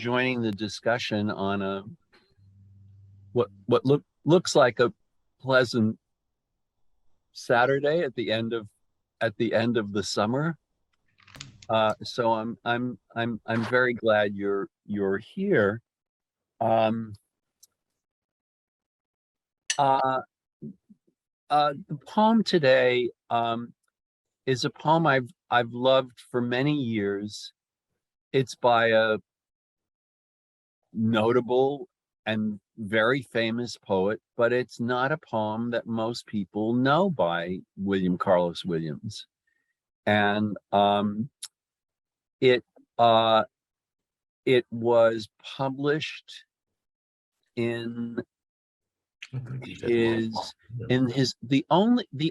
joining the discussion on a looks like a pleasant Saturday at the end of the summer. So I'm very glad you're here. Um, the poem today is a poem I've loved for many years. It's by a notable and very famous poet, but it's not a poem that most people know by William Carlos Williams. And it was published in the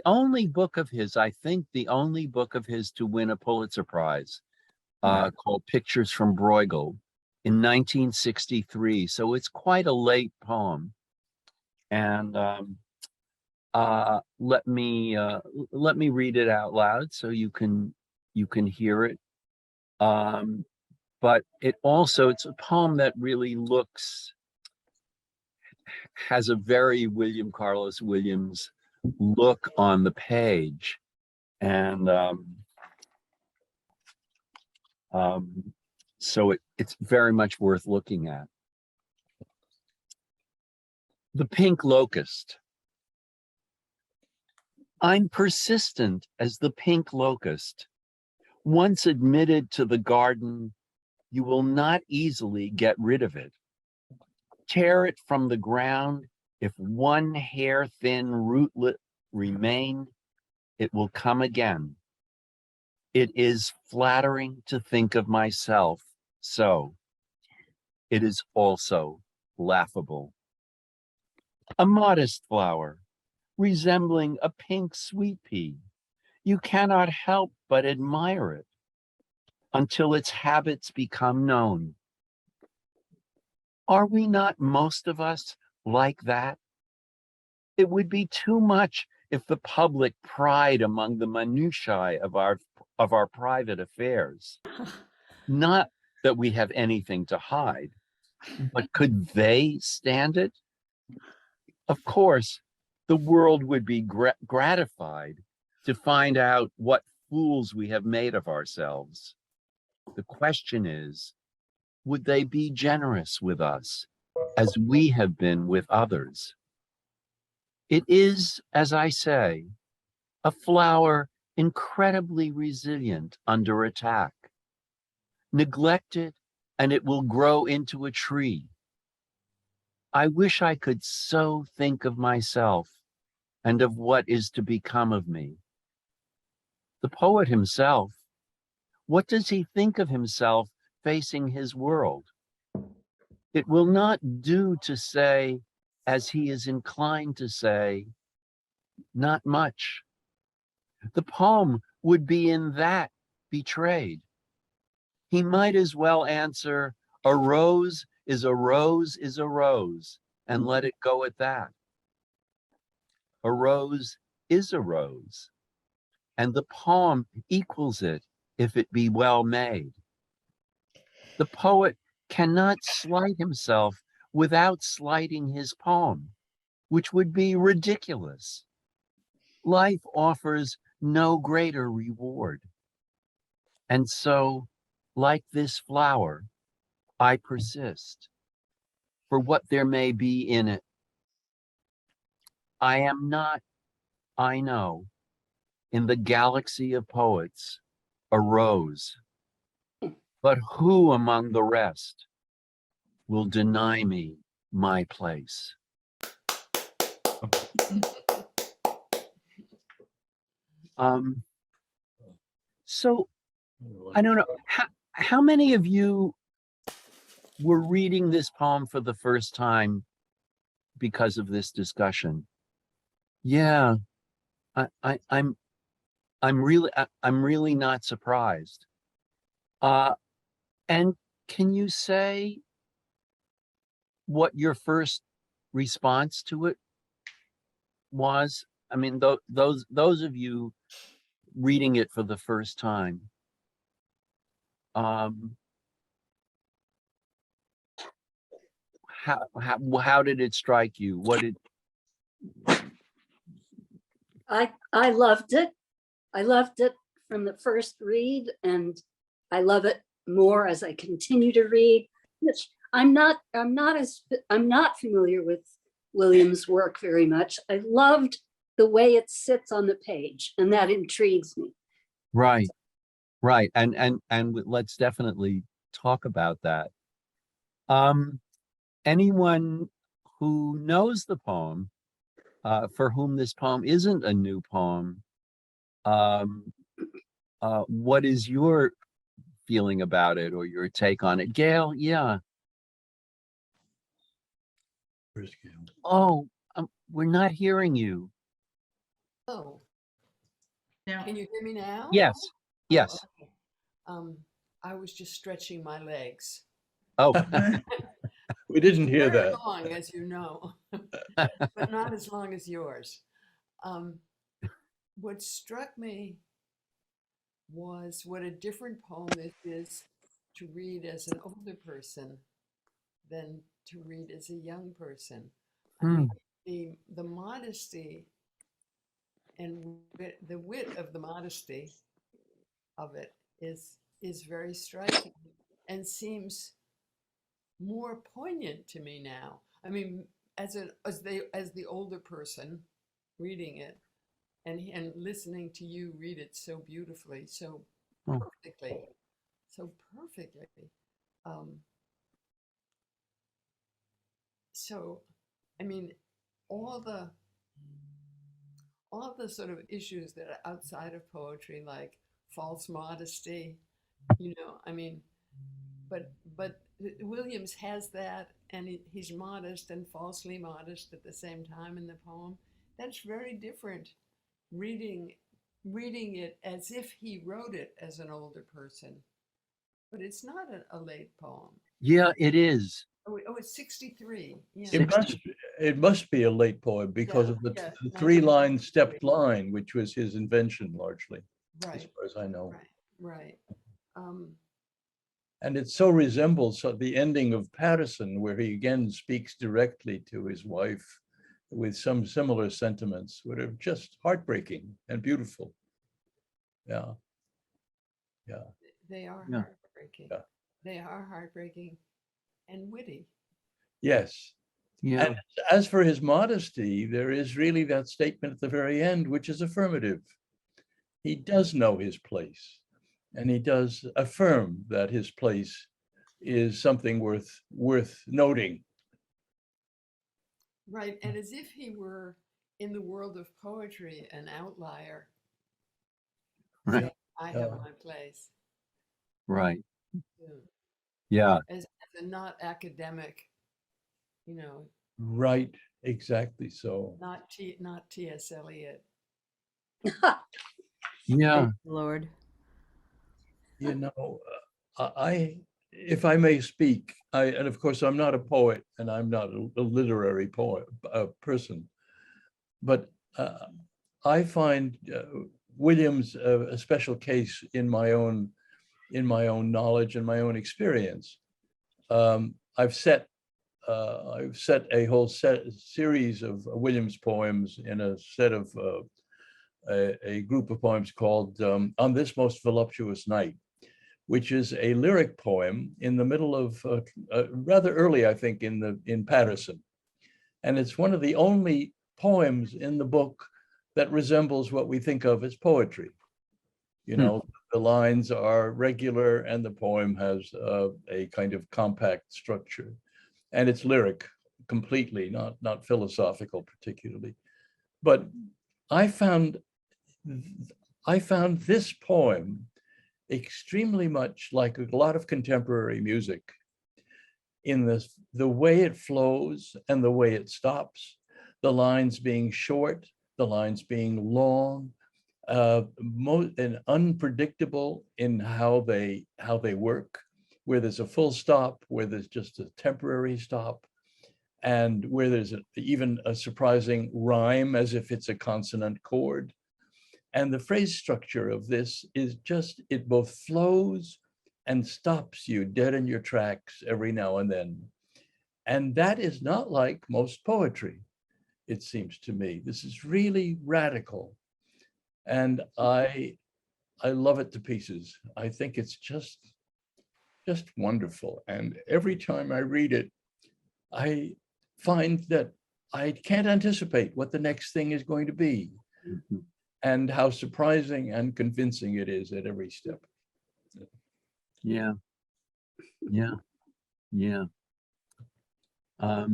only book of his, I think the only book of his to win a Pulitzer Prize, called Pictures from Bruegel in 1963. So it's quite a late poem. And let me read it out loud so you can hear it. But it's a poem that really has a very William Carlos Williams look on the page. And so it's very much worth looking at. The Pink Locust. I'm persistent as the pink locust. Once admitted to the garden, you will not easily get rid of it. Tear it from the ground, if one hair-thin rootlet remain, it will come again. It is flattering to think of myself so. It is also laughable. A modest flower, resembling a pink sweet pea. You cannot help but admire it until its habits become known. Are we not most of us like that? It would be too much if the public pried among the minutiae of our private affairs. Not that we have anything to hide, but could they stand it? Of course, the world would be gratified to find out what fools we have made of ourselves. The question is, would they be generous with us as we have been with others? It is, as I say, a flower incredibly resilient under attack. Neglect it and it will grow into a tree. I wish I could so think of myself and of what is to become of me. The poet himself, what does he think of himself facing his world? It will not do to say, as he is inclined to say, not much. The poem would be in that betrayed. He might as well answer, a rose is a rose is a rose, and let it go at that. A rose is a rose, and the poem equals it if it be well made. The poet cannot slight himself without slighting his poem, which would be ridiculous. Life offers no greater reward. And so, like this flower, I persist for what there may be in it. I am not, I know, in the galaxy of poets, a rose. But who among the rest will deny me my place? So I don't know, how many of you were reading this poem for the first time because of this discussion? Yeah, I'm really not surprised. And can you say what your first response to it was? I mean, those of you reading it for the first time, how did it strike you? What did I loved it. I loved it from the first read, and I love it more as I continue to read. Which I'm not familiar with Williams' work very much. I loved the way it sits on the page, and that intrigues me. right, right, and let's definitely talk about that. Anyone who knows the poem, for whom this poem isn't a new poem, um, what is your feeling about it or your take on it? Gail, yeah. Where's Gail? Oh, we're not hearing you. Oh, Now, can you hear me now? Yes, yes. Oh, okay. I was just stretching my legs. Oh, We didn't hear Very that. long, as you know, but not as long as yours. What struck me was what a different poem this is to read as an older person than to read as a young person. I mean, the modesty and the wit of the modesty of it is very striking and seems more poignant to me now. I mean, as the older person reading it and listening to you read it so beautifully, so perfectly, so perfectly. So, I mean, all the all the sort of issues that are outside of poetry, like false modesty, I mean, but Williams has that, and he's modest and falsely modest at the same time in the poem. That's very different. Reading it as if he wrote it as an older person, but it's not a late poem. yeah, it is. Oh, it's 63. Yeah. It must be a late poem because of the three-line stepped line, which was his invention largely, as far as I know. Right. And it so resembles the ending of Patterson, where he again speaks directly to his wife with some similar sentiments, which are just heartbreaking and beautiful. Yeah. They are Yeah. heartbreaking. Yeah. They are heartbreaking and witty. Yes. Yeah. And as for his modesty, there is really that statement at the very end, which is affirmative. He does know his place, and he does affirm that his place is something worth noting. Right. And as if he were in the world of poetry an outlier. Right. I have my place. Right. Yeah. As a not academic, Right, exactly so. not T.S. Eliot. Yeah. Lord. If I may speak, and of course I'm not a poet and I'm not a literary person, but I find Williams a special case in my own knowledge and my own experience. I've set a whole series of Williams poems in a set of a group of poems called On This Most Voluptuous Night, which is a lyric poem in the middle of rather early, I think, in Patterson. And it's one of the only poems in the book that resembles what we think of as poetry. The lines are regular and the poem has a kind of compact structure. And it's lyric completely, not philosophical particularly. But I found this poem extremely much like a lot of contemporary music in the way it flows and the way it stops, the lines being short, the lines being long, and unpredictable in how they work, where there's a full stop, where there's just a temporary stop, and where there's even a surprising rhyme as if it's a consonant chord. And the phrase structure of this is just, it both flows and stops you dead in your tracks every now and then. And that is not like most poetry, it seems to me. This is really radical. And I love it to pieces. I think it's just wonderful. And every time I read it, I find that I can't anticipate what the next thing is going to be, and how surprising and convincing it is at every step. Yeah. Yeah. Yeah. Uh,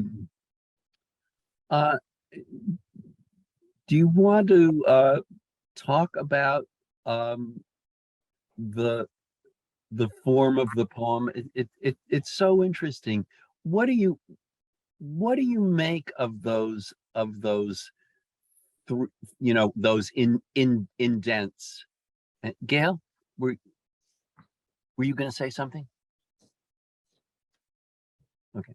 do you want to talk about the form of the poem? It's so interesting. What do you make of those those indents? Gail, were you going to say something? Okay.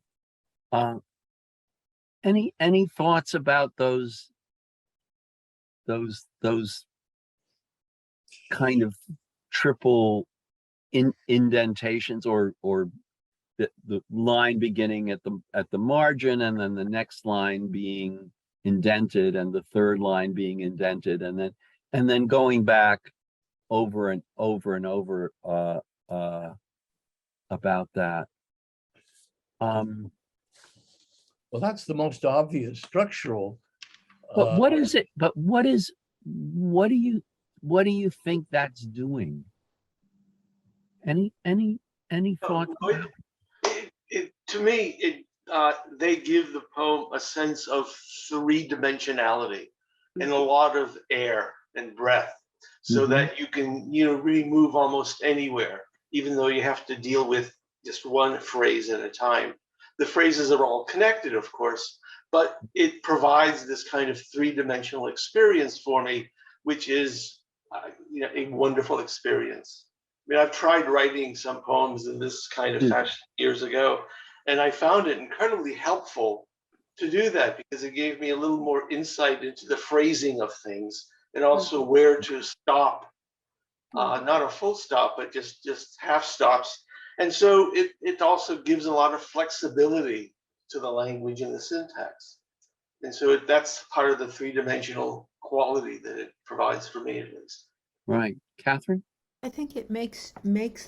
Any thoughts about those kind of triple indentations, or the line beginning at the margin, and then the next line being indented, and the third line being indented, and then going back over and over and over about that? Well, that's the most obvious structural. But what is it? But what do you think that's doing? Any thoughts? To me, they give the poem a sense of three-dimensionality and a lot of air and breath, so that you can, really move almost anywhere, even though you have to deal with just one phrase at a time. The phrases are all connected, of course, but it provides this kind of three-dimensional experience for me, which is, a wonderful experience. I mean, I've tried writing some poems in this kind of fashion years ago, and I found it incredibly helpful to do that, because it gave me a little more insight into the phrasing of things, and also where to stop, not a full stop, but just half stops. And so it also gives a lot of flexibility to the language and the syntax. And so that's part of the three-dimensional quality that it provides for me, at least. Right, Catherine? I think it makes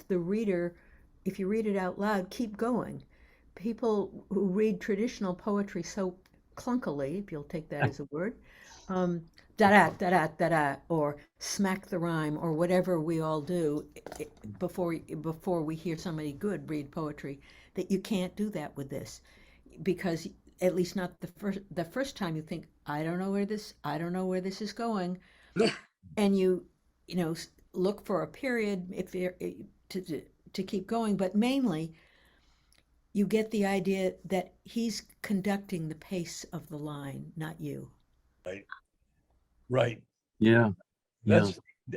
the reader, if you read it out loud, keep going. People who read traditional poetry so clunkily, if you'll take that as a word, da da da da da, or smack the rhyme, or whatever we all do before we hear somebody good read poetry, that you can't do that with this, because at least not the first time you think, I don't know where this is going, and you look for a period if you're to keep going, but mainly you get the idea that he's conducting the pace of the line, not you. Right. Yeah.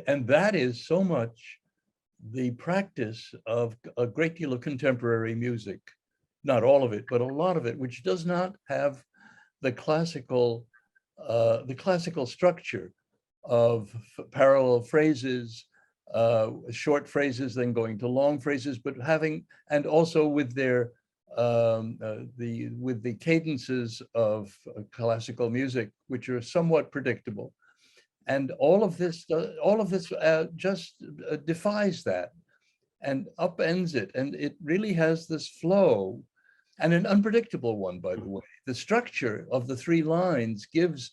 And that is so much the practice of a great deal of contemporary music, not all of it, but a lot of it, which does not have the classical structure of parallel phrases, short phrases, then going to long phrases, but and also with their with the cadences of classical music, which are somewhat predictable. And all of this just defies that and upends it. And it really has this flow, and an unpredictable one, by the way. The structure of the three lines gives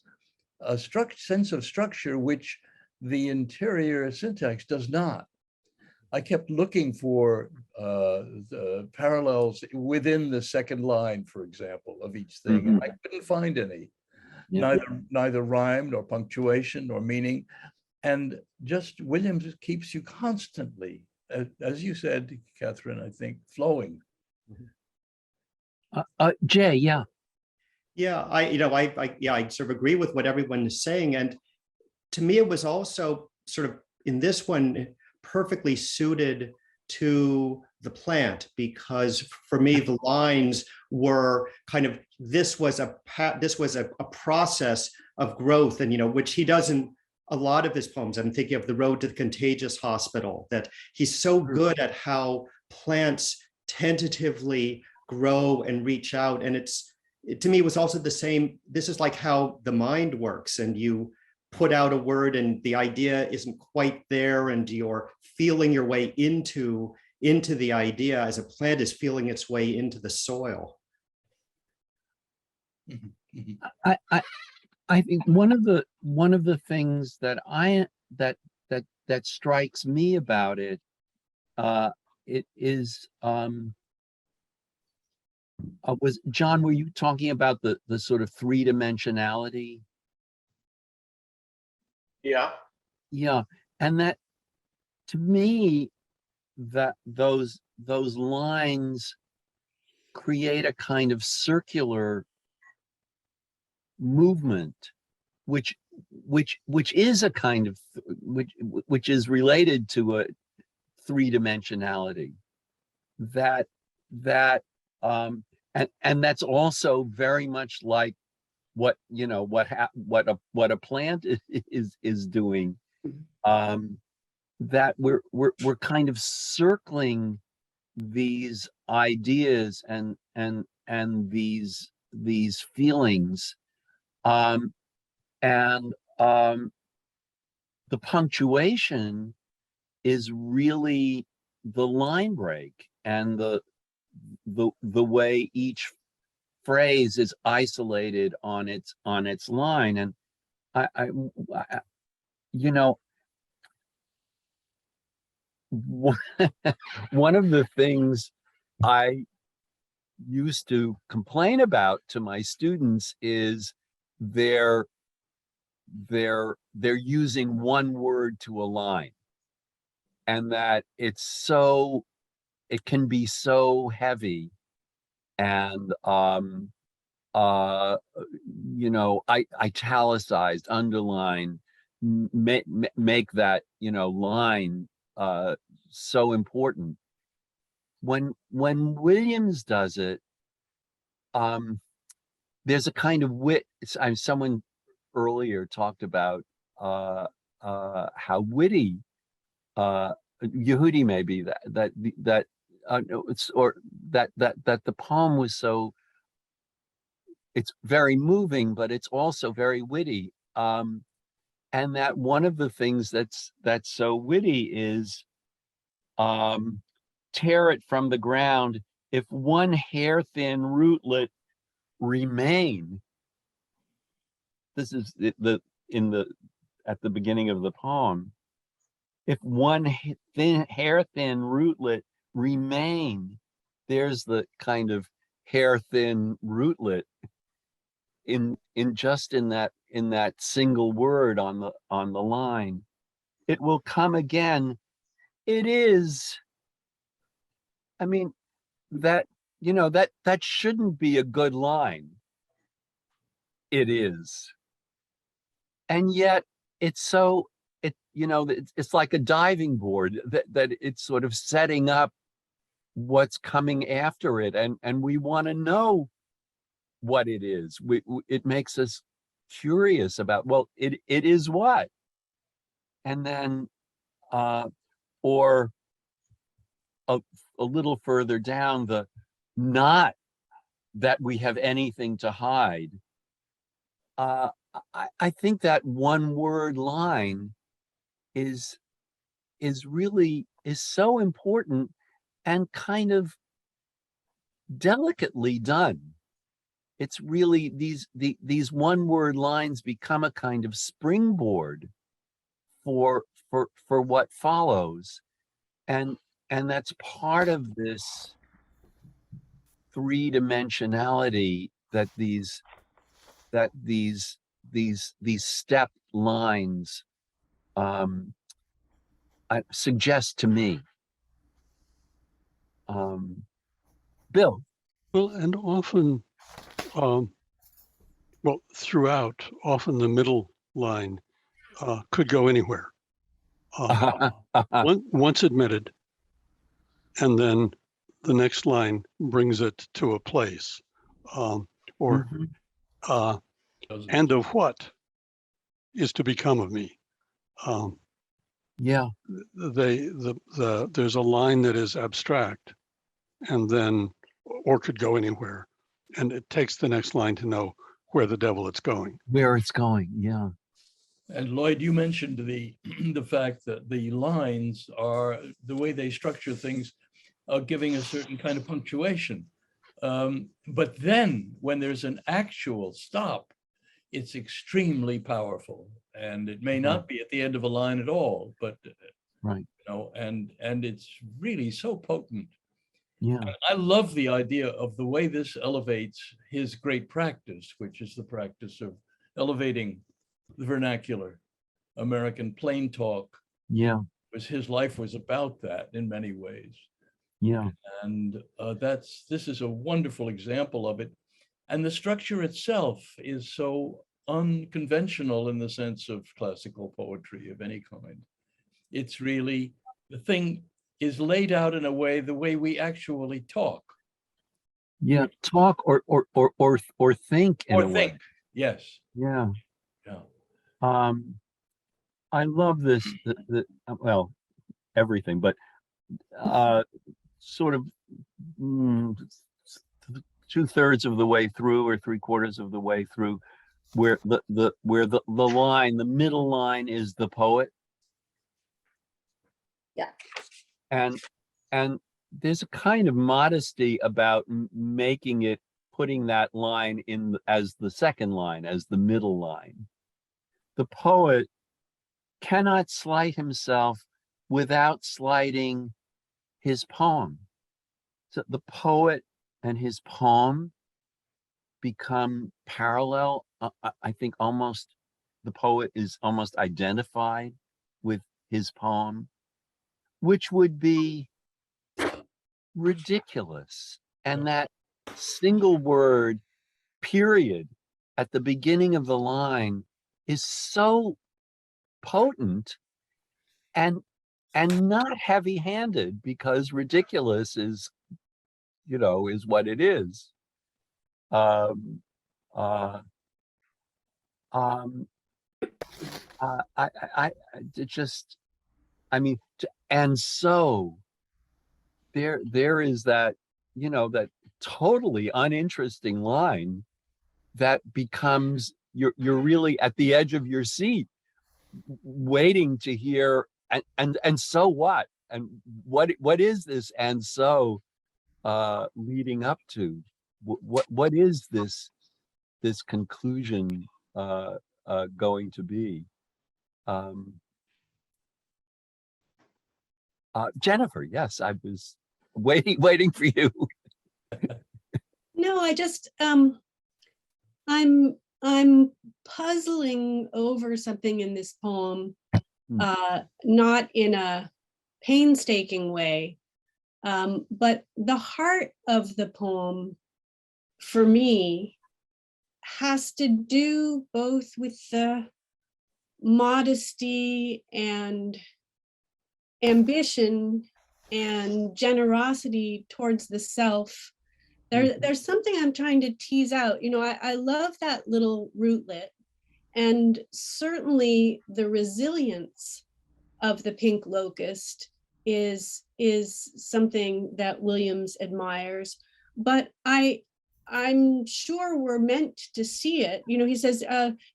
a sense of structure which the interior syntax does not. I kept looking for the parallels within the second line, for example, of each thing, and I couldn't find any. Neither rhyme nor punctuation nor meaning. And just Williams keeps you constantly, as you said, Catherine, I think, flowing. Jay, yeah. Yeah, I sort of agree with what everyone is saying. And to me, it was also sort of in this one perfectly suited to the plant, because for me, the lines were kind of, this was a process of growth, and which he does in a lot of his poems. I'm thinking of The Road to the Contagious Hospital, that he's so good at how plants tentatively grow and reach out. And to me, it was also the same. This is like how the mind works, and you put out a word and the idea isn't quite there, and you're feeling your way into the idea as a plant is feeling its way into the soil. I think one of the things that strikes me about it, it is, was John, were you talking about the sort of three-dimensionality? Yeah. Yeah, and that, to me, that those lines create a kind of circular movement, which is a kind of which is related to a three-dimensionality, that and that's also very much like what what a plant is doing, that we're kind of circling these ideas and these feelings, and the punctuation is really the line break, and the way each phrase is isolated on its line. And I you know, one of the things I used to complain about to my students is they're using one word to a line, and that it can be so heavy, and italicized, underline, make that line so important. When Williams does it, there's a kind of wit. Someone earlier talked about how witty Yehudi maybe that the poem was so, it's very moving, but it's also very witty. And that one of the things that's so witty is, tear it from the ground, if one hair-thin rootlet remain. This is at the beginning of the poem. If one hair-thin rootlet remain, there's the kind of hair-thin rootlet in that single word on the line. It will come again. It is. I mean, that shouldn't be a good line. It is. And yet it's like a diving board that it's sort of setting up what's coming after it, and we want to know what it is. It makes us curious about, well, it is what? And then or a little further down, the not that we have anything to hide. I think that one word line is so important and kind of delicately done. It's really these one word lines become a kind of springboard for what follows, and that's part of this three-dimensionality that these step lines suggest to me. Bill. Well, and often, throughout, often the middle line could go anywhere. Once admitted, and then the next line brings it to a place, or and of what is to become of me. Yeah. There's a line that is abstract, and then or could go anywhere. And it takes the next line to know where the devil it's going. Where it's going, yeah. And Lloyd, you mentioned the the fact that the lines are the way they structure things are giving a certain kind of punctuation. But then when there's an actual stop, it's extremely powerful. And it may not be at the end of a line at all, but Right. you know, and it's really so potent. Yeah. And I love the idea of the way this elevates his great practice, which is the practice of elevating the vernacular, American plain talk. Yeah. His life was about that in many ways. Yeah. And this is a wonderful example of it. And the structure itself is so unconventional in the sense of classical poetry of any kind. It's really, the thing is laid out in a way, the way we actually talk. Yeah. Talk or think in Or a think, way. yes. Yeah. Yeah. I love this, well, everything, but sort of 2/3 of the way through or 3/4 of the way through, where the line, the middle line is the poet. Yeah. And there's a kind of modesty about making it, putting that line in as the second line, as the middle line. The poet cannot slight himself without slighting his poem. So the poet and his poem become parallel. I think almost the poet is almost identified with his poem, which would be ridiculous. And that single word, period, at the beginning of the line is so potent and not heavy-handed, because ridiculous is, you know, is what it is. Um, uh, um, I just, I mean, and so there is that, you know, that totally uninteresting line that becomes, you're really at the edge of your seat, waiting to hear, and so what, and what is this, and so leading up to, what is this conclusion going to be? Jennifer, yes, I was waiting for you. No, I just I'm puzzling over something in this poem, not in a painstaking way, but the heart of the poem for me has to do both with the modesty and ambition and generosity towards the self. There's something I'm trying to tease out. You know, I love that little rootlet, and certainly the resilience of the pink locust is something that Williams admires. But I'm sure we're meant to see it. You know, he says,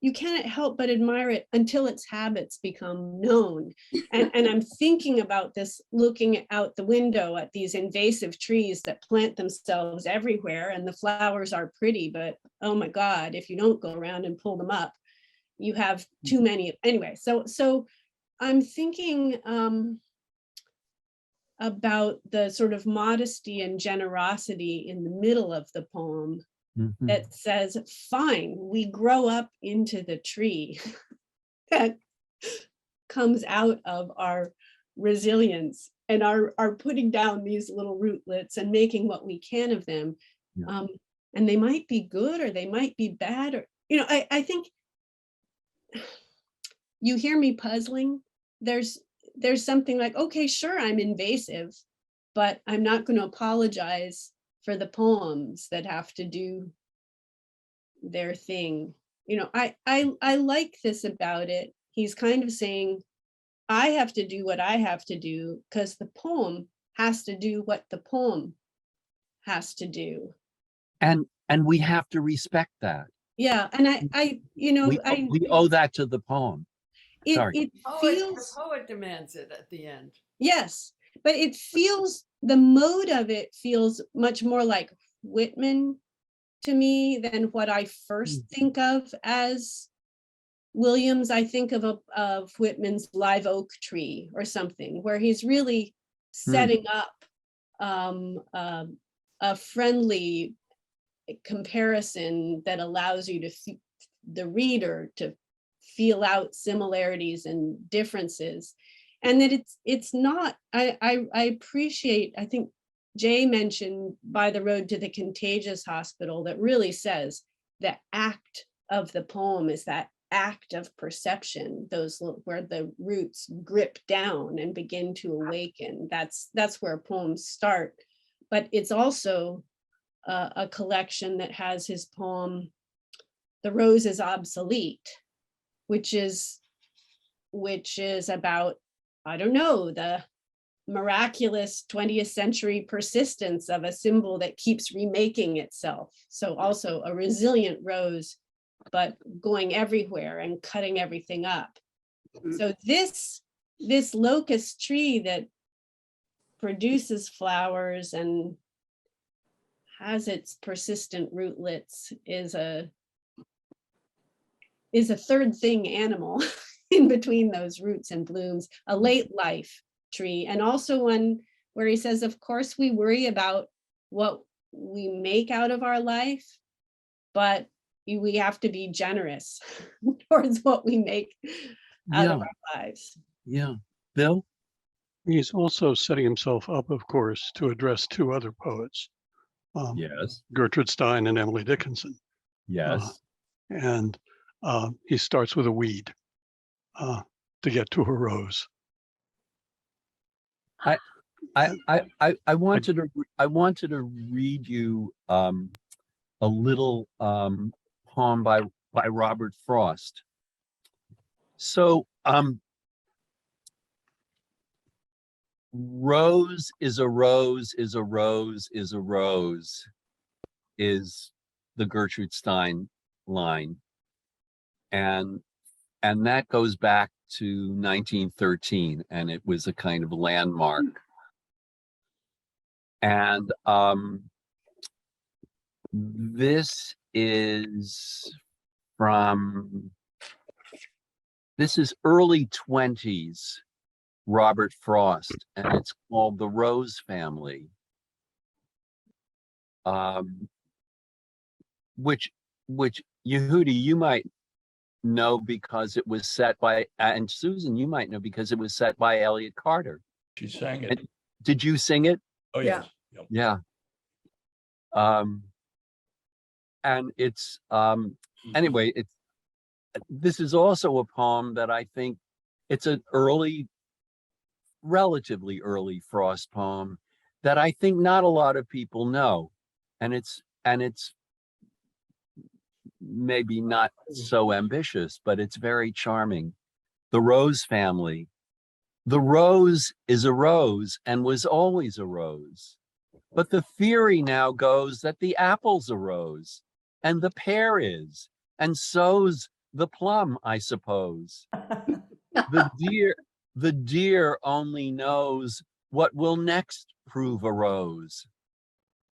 you cannot help but admire it until its habits become known. And I'm thinking about this, looking out the window at these invasive trees that plant themselves everywhere, and the flowers are pretty, but oh my God, if you don't go around and pull them up, you have too many. Anyway, so I'm thinking about the sort of modesty and generosity in the middle of the poem that says, fine, we grow up into the tree that comes out of our resilience and are putting down these little rootlets and making what we can of them. Yeah. And they might be good or they might be bad, or, you know, I think you hear me puzzling. There's something like, okay, sure, I'm invasive, but I'm not going to apologize for the poems that have to do their thing. You know, I like this about it. He's kind of saying, I have to do what I have to do because the poem has to do what the poem has to do. And we have to respect that. Yeah, and I you know, We owe that to the poem. Sorry. it The feels, poet demands it at the end. yes, but it feels, the mode of it feels much more like Whitman to me than what I first think of as Williams. I think of Whitman's Live Oak Tree or something, where he's really setting up a friendly comparison that allows you to the reader to feel out similarities and differences, and that it's not. I appreciate. I think Jay mentioned By the Road to the Contagious Hospital, that really says the act of the poem is that act of perception, those where the roots grip down and begin to awaken. That's where poems start. But it's also a collection that has his poem The Rose is Obsolete, which is about, I don't know, the miraculous 20th century persistence of a symbol that keeps remaking itself. So also a resilient rose, but going everywhere and cutting everything up. So this locust tree that produces flowers and has its persistent rootlets is a third thing animal in between those roots and blooms, a late life tree, and also one where he says, of course, we worry about what we make out of our life, but we have to be generous towards what we make out of our lives. Yeah. Bill? He's also setting himself up, of course, to address two other poets, Yes. Gertrude Stein and Emily Dickinson. Yes. And he starts with a weed to get to a rose. I wanted to read you a little poem by Robert Frost. So rose is a rose is a rose is a rose is the Gertrude Stein line, and that goes back to 1913, and it was a kind of landmark. And this is early 20s Robert Frost, and it's called The Rose Family, which Yehudi, you might know because it was set by, and Susan, you might know because it was set by Elliott Carter. She sang it. And did you sing it? Oh, yes. Yep. Yeah. And it's anyway, this is also a poem that I think it's an relatively early Frost poem that I think not a lot of people know, and it's maybe not so ambitious, but it's very charming. The Rose Family. The rose is a rose and was always a rose, but the theory now goes that the apple's a rose and the pear is, and so's the plum, I suppose. The deer only knows what will next prove a rose.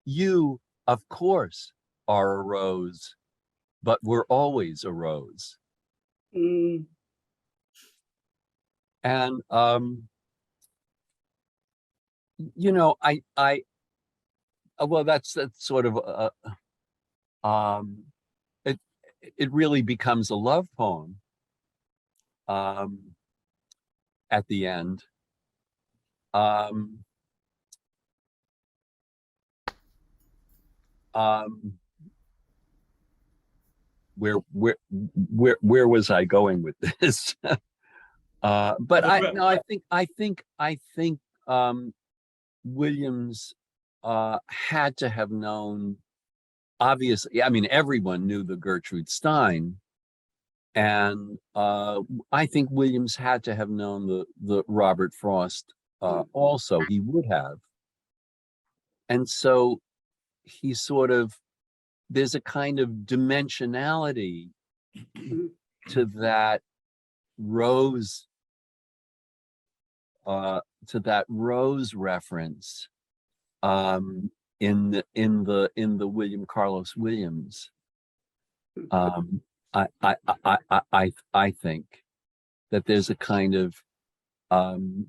You, of course, are a rose, but we're always a rose. And you know, well, that's sort of it really becomes a love poem at the end. Where was I going with this? But I think Williams had to have known, obviously, I mean, everyone knew the Gertrude Stein, and I think Williams had to have known the Robert Frost also. He would have. And so he sort of, there's a kind of dimensionality to that rose, reference in the William Carlos Williams. I think that there's a kind of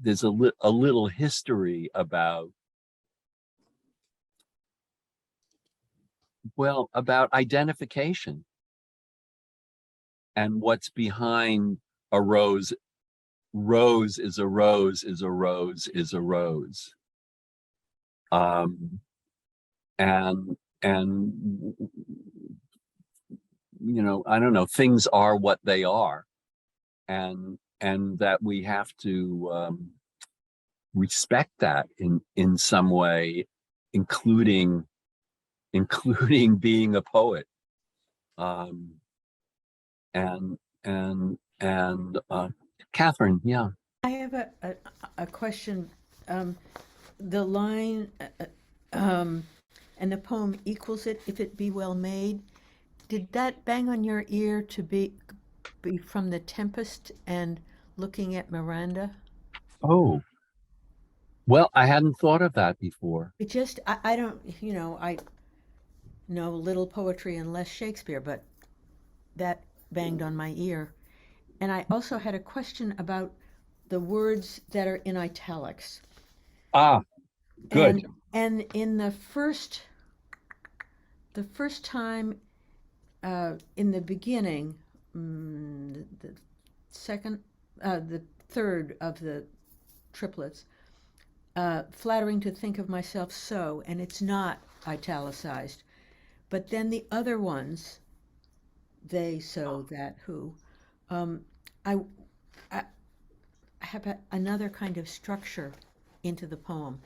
there's a little history about, well, about identification and what's behind a rose. Rose is a rose is a rose is a rose. And you know, I don't know, things are what they are, and that we have to respect that in some way, including being a poet. Catherine, yeah. I have a question. The line, and the poem equals it if it be well made. Did that bang on your ear to be from The Tempest and looking at Miranda? Oh, well, I hadn't thought of that before. It just, I don't, you know, I know little poetry and less Shakespeare, but that banged on my ear. And I also had a question about the words that are in italics. Ah, good. And in the first time, in the beginning, the third of the triplets, flattering to think of myself so, and it's not italicized. But then the other ones, they, so, that, who, I have another kind of structure into the poem.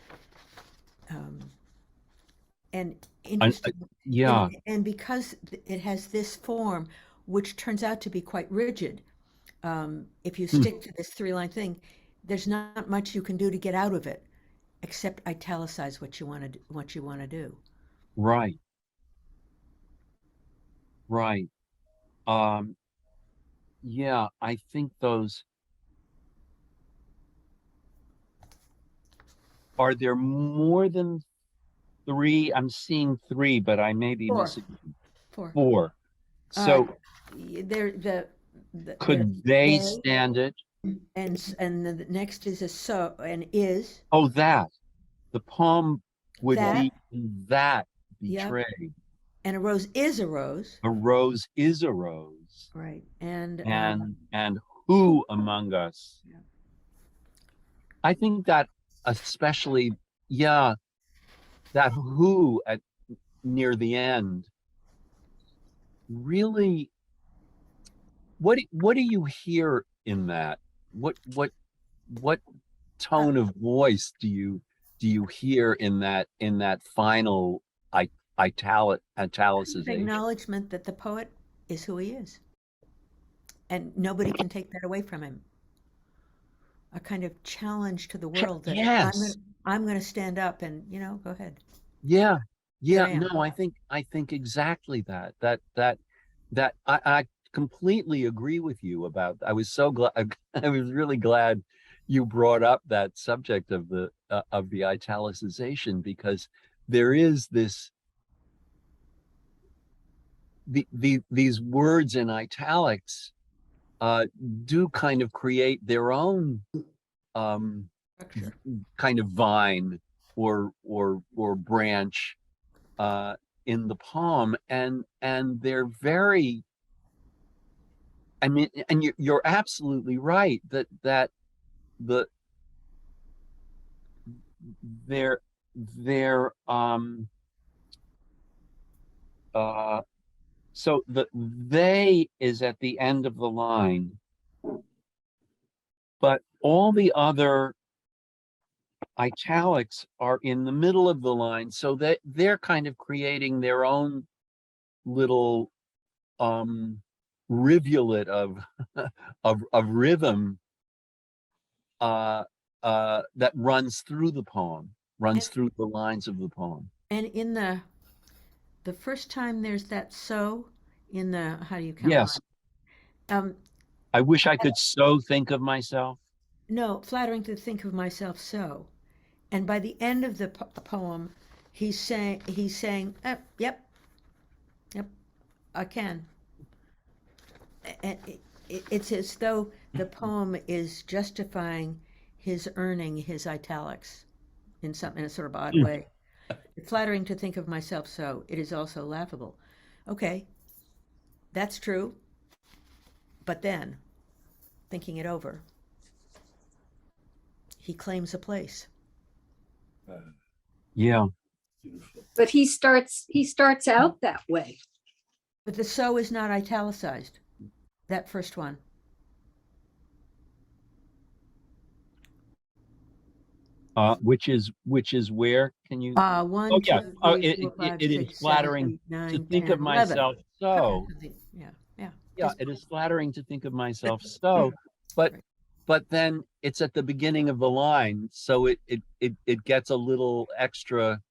And interesting, yeah. and because it has this form, which turns out to be quite rigid, if you stick to this 3-line thing, there's not much you can do to get out of it, except italicize what you want to do. Right. Right. Yeah, I think those. Are there more than 3? I'm seeing 3, but I may be missing 4. So could they stand it? And the next is a so and is. Oh, that. The poem would that, be that betrayed. Yep. And a rose is a rose. A rose is a rose. Right. And who among us? Yeah. I think that especially, yeah, that who at near the end, really, what do you hear in that? What tone of voice do you hear in that final italicization? Acknowledgement that the poet is who he is, and nobody can take that away from him. A kind of challenge to the world that yes. I'm going to stand up and, you know, go ahead. Yeah. No, I think exactly that I completely agree with you about. I was so glad. I was really glad you brought up that subject of the italicization, because there is this. These words in italics do kind of create their own kind of vine or branch in the poem, and they're very. I mean, and you're absolutely right that they're so the they is at the end of the line, but all the other italics are in the middle of the line, so that they're kind of creating their own little rivulet of rhythm that runs through the poem, through the lines of the poem. And in the the first time there's that so in the, how do you count Yes, line? I wish I could so think of myself. No, flattering to think of myself so. And by the end of the poem, he's saying, yep, yep, I can. And it's as though the poem is justifying his earning his italics in a sort of odd way. Flattering to think of myself so, it is also laughable. Okay, that's true. But then, thinking it over, he claims a place. Yeah. But he starts out that way. But the so is not italicized. That first one. Which is where can you? One, Oh yeah. two, three, four, It five, is 6, 7, flattering 8, to 9, think of 10, 11. myself so. Yeah, yeah. Yeah, Just it is flattering to think of myself so, but Right. but then it's at the beginning of the line, so it gets a little extra.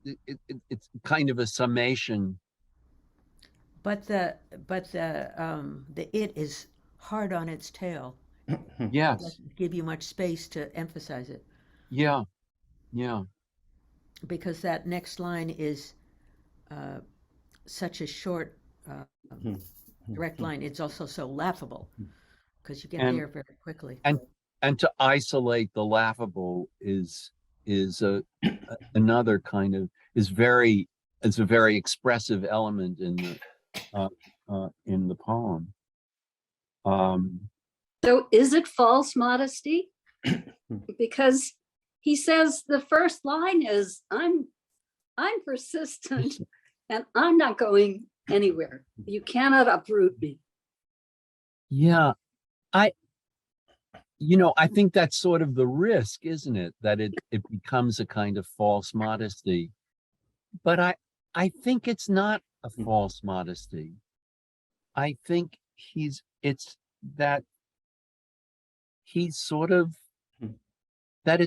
It's kind of a summation. But the it is hard on its tail. It Yes. doesn't give you much space to emphasize it Yeah. Yeah. because that next line is uh, such a short, direct line. It's also so laughable because you get And there very quickly. and to isolate the laughable is another kind of is a very expressive element in the poem. So is it false modesty? Because he says the first line is, I'm persistent and I'm not going anywhere. You cannot uproot me. Yeah, I I think that's sort of the risk, isn't it? That it becomes a kind of false modesty. But I think it's not a false modesty. I think it's that he's sort of that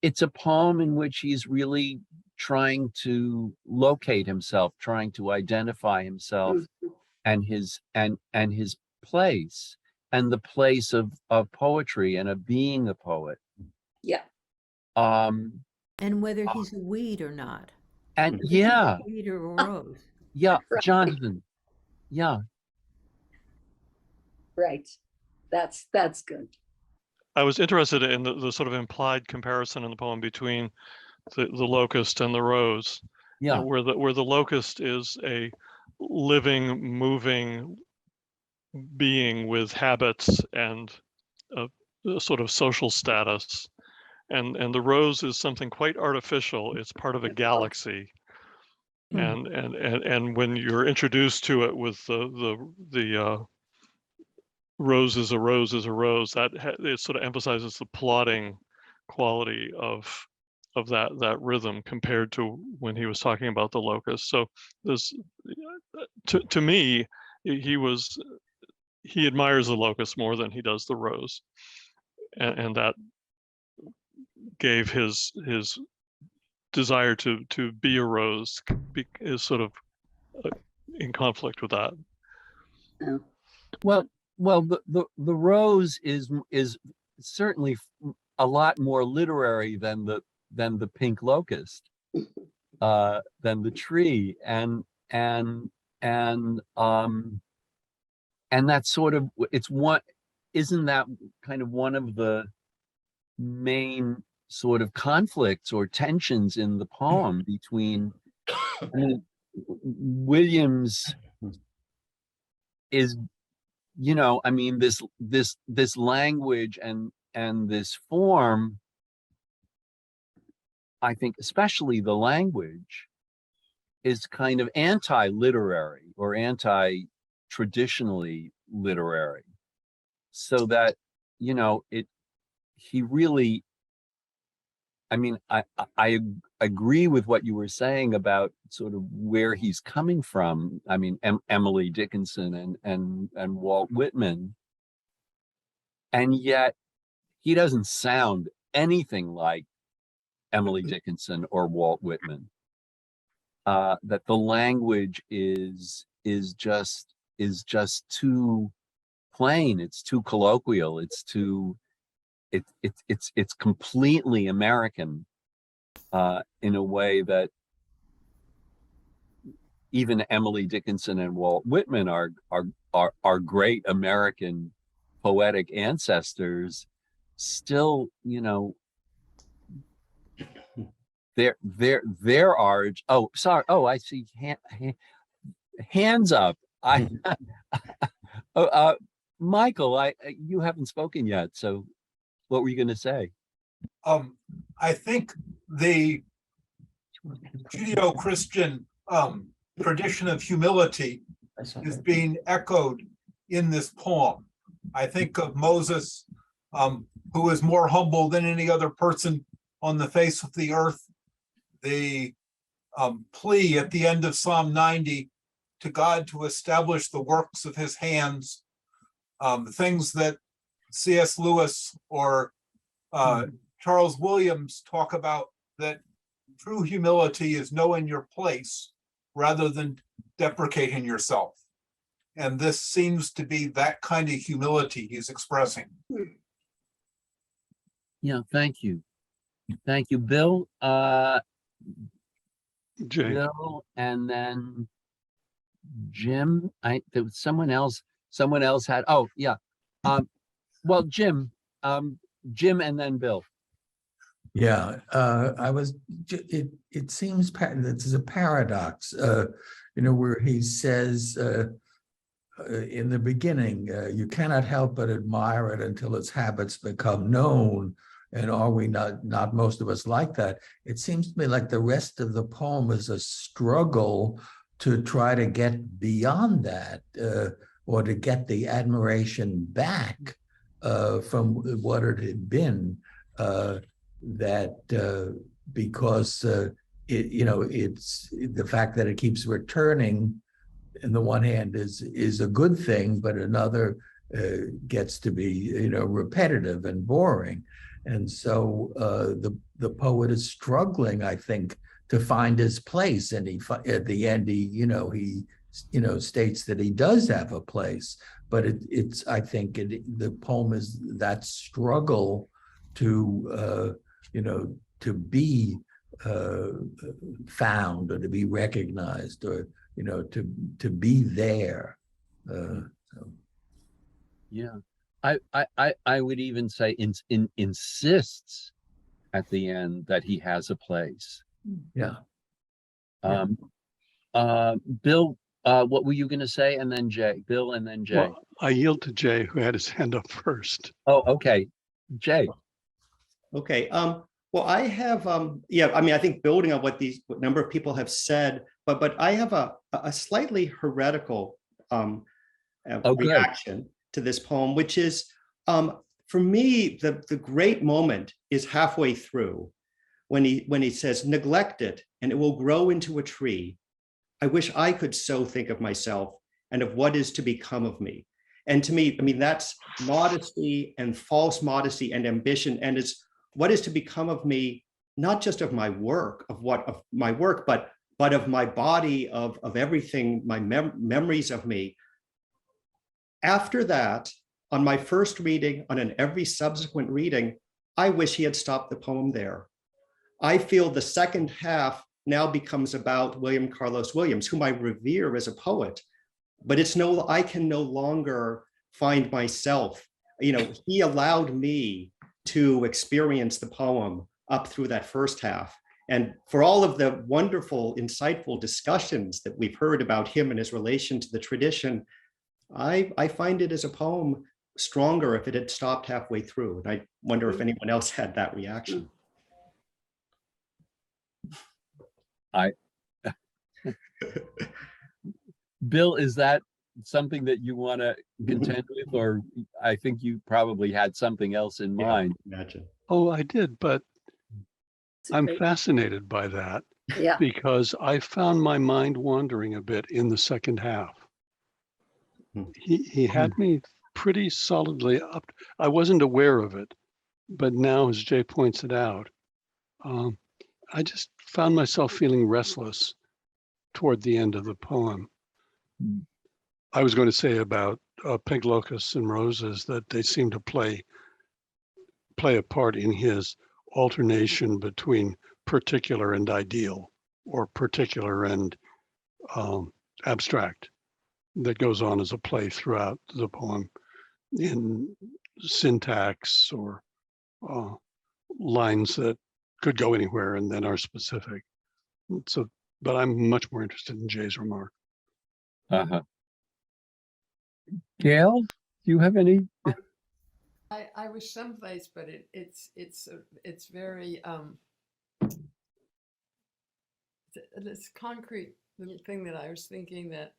it's a poem in which he's really trying to locate himself, trying to identify himself and his place and the place of poetry and of being a poet. Yeah. And whether he's a weed or not. And Whether he's yeah, a weed or a rose. yeah, Right. Jonathan. Yeah. Right. That's good. I was interested in the sort of implied comparison in the poem between the locust and the rose, Yeah. where the locust is a living, moving being with habits and a sort of social status, and the rose is something quite artificial. It's part of a galaxy, and when you're introduced to it with the rose is a rose is a rose, that it sort of emphasizes the plodding quality of that rhythm compared to when he was talking about the locust. So this, to me, he admires the locust more than he does the rose, and that gave his desire to be a rose is sort of in conflict with that. Oh. Well, the rose is certainly a lot more literary than the pink locust, than the tree, and that's sort of isn't that kind of one of the main sort of conflicts or tensions in the poem between, I mean, Williams is, I mean, this language and this form, I think especially the language, is kind of anti-literary or anti-traditionally literary. So that, he really, I mean, I agree with what you were saying about sort of where he's coming from. I mean, Emily Dickinson and Walt Whitman, and yet he doesn't sound anything like Emily Dickinson or Walt Whitman. that the language is just too plain. It's too colloquial. It's too it's completely American in a way that even Emily Dickinson and Walt Whitman are great American poetic ancestors. Still, you know, there are, oh, sorry, oh, I see hands up. I oh, Michael, you haven't spoken yet, so what were you going to say? I think the Judeo-Christian tradition of humility is being echoed in this poem. I think of Moses, who is more humble than any other person on the face of the earth. The plea at the end of Psalm 90 to God to establish the works of his hands, things that C.S. Lewis or Charles Williams talk about, that true humility is knowing your place rather than deprecating yourself. And this seems to be that kind of humility he's expressing. Yeah, thank you. Thank you, Bill. Jay. Bill, and then Jim. There was someone else had, oh yeah. Well, Jim, and then Bill. Yeah, it seems this is a paradox, you know, where he says in the beginning, you cannot help but admire it until its habits become known. And are we not most of us like that? It seems to me like the rest of the poem is a struggle to try to get beyond that, or to get the admiration back from what it had been. Because it's the fact that it keeps returning, on the one hand, is a good thing, but another gets to be repetitive and boring. And so the poet is struggling, I think, to find his place. And at the end, he states that he does have a place. But I think the poem is that struggle to be found, or to be recognized, or to be there. Yeah, I would even say insists at the end that he has a place. Yeah. Bill, what were you going to say? And then Jay. Bill, and then Jay. Well, I yield to Jay, who had his hand up first. Oh, okay, Jay. Okay. Well, I have, I think building on what number of people have said, but I have a slightly heretical reaction to this poem, which is, for me, the great moment is halfway through, when he says, neglect it and it will grow into a tree. I wish I could so think of myself and of what is to become of me. And to me, that's modesty and false modesty and ambition, and it's what is to become of me, not just of my work, of my work, but of my body, of everything, my memories of me. After that, on my first reading, on every subsequent reading, I wish he had stopped the poem there. I feel the second half now becomes about William Carlos Williams, whom I revere as a poet, but I can no longer find myself. He allowed me to experience the poem up through that first half. And for all of the wonderful, insightful discussions that we've heard about him and his relation to the tradition, I find it as a poem stronger if it had stopped halfway through. And I wonder if anyone else had that reaction. Bill, is that something that you want to contend with, or I think you probably had something else in mind? Imagine. Oh, I did, but I'm fascinated by that, because I found my mind wandering a bit in the second half. He had me pretty solidly up. I wasn't aware of it, but now, as Jay points it out, I just found myself feeling restless toward the end of the poem. Hmm. I was going to say about Pink Locusts and Roses that they seem to play a part in his alternation between particular and ideal, or particular and abstract, that goes on as a play throughout the poem in syntax or lines that could go anywhere and then are specific. So, but I'm much more interested in Jay's remark. Uh-huh. Gail, do you have any? I was someplace, but it's very this concrete little thing that I was thinking, that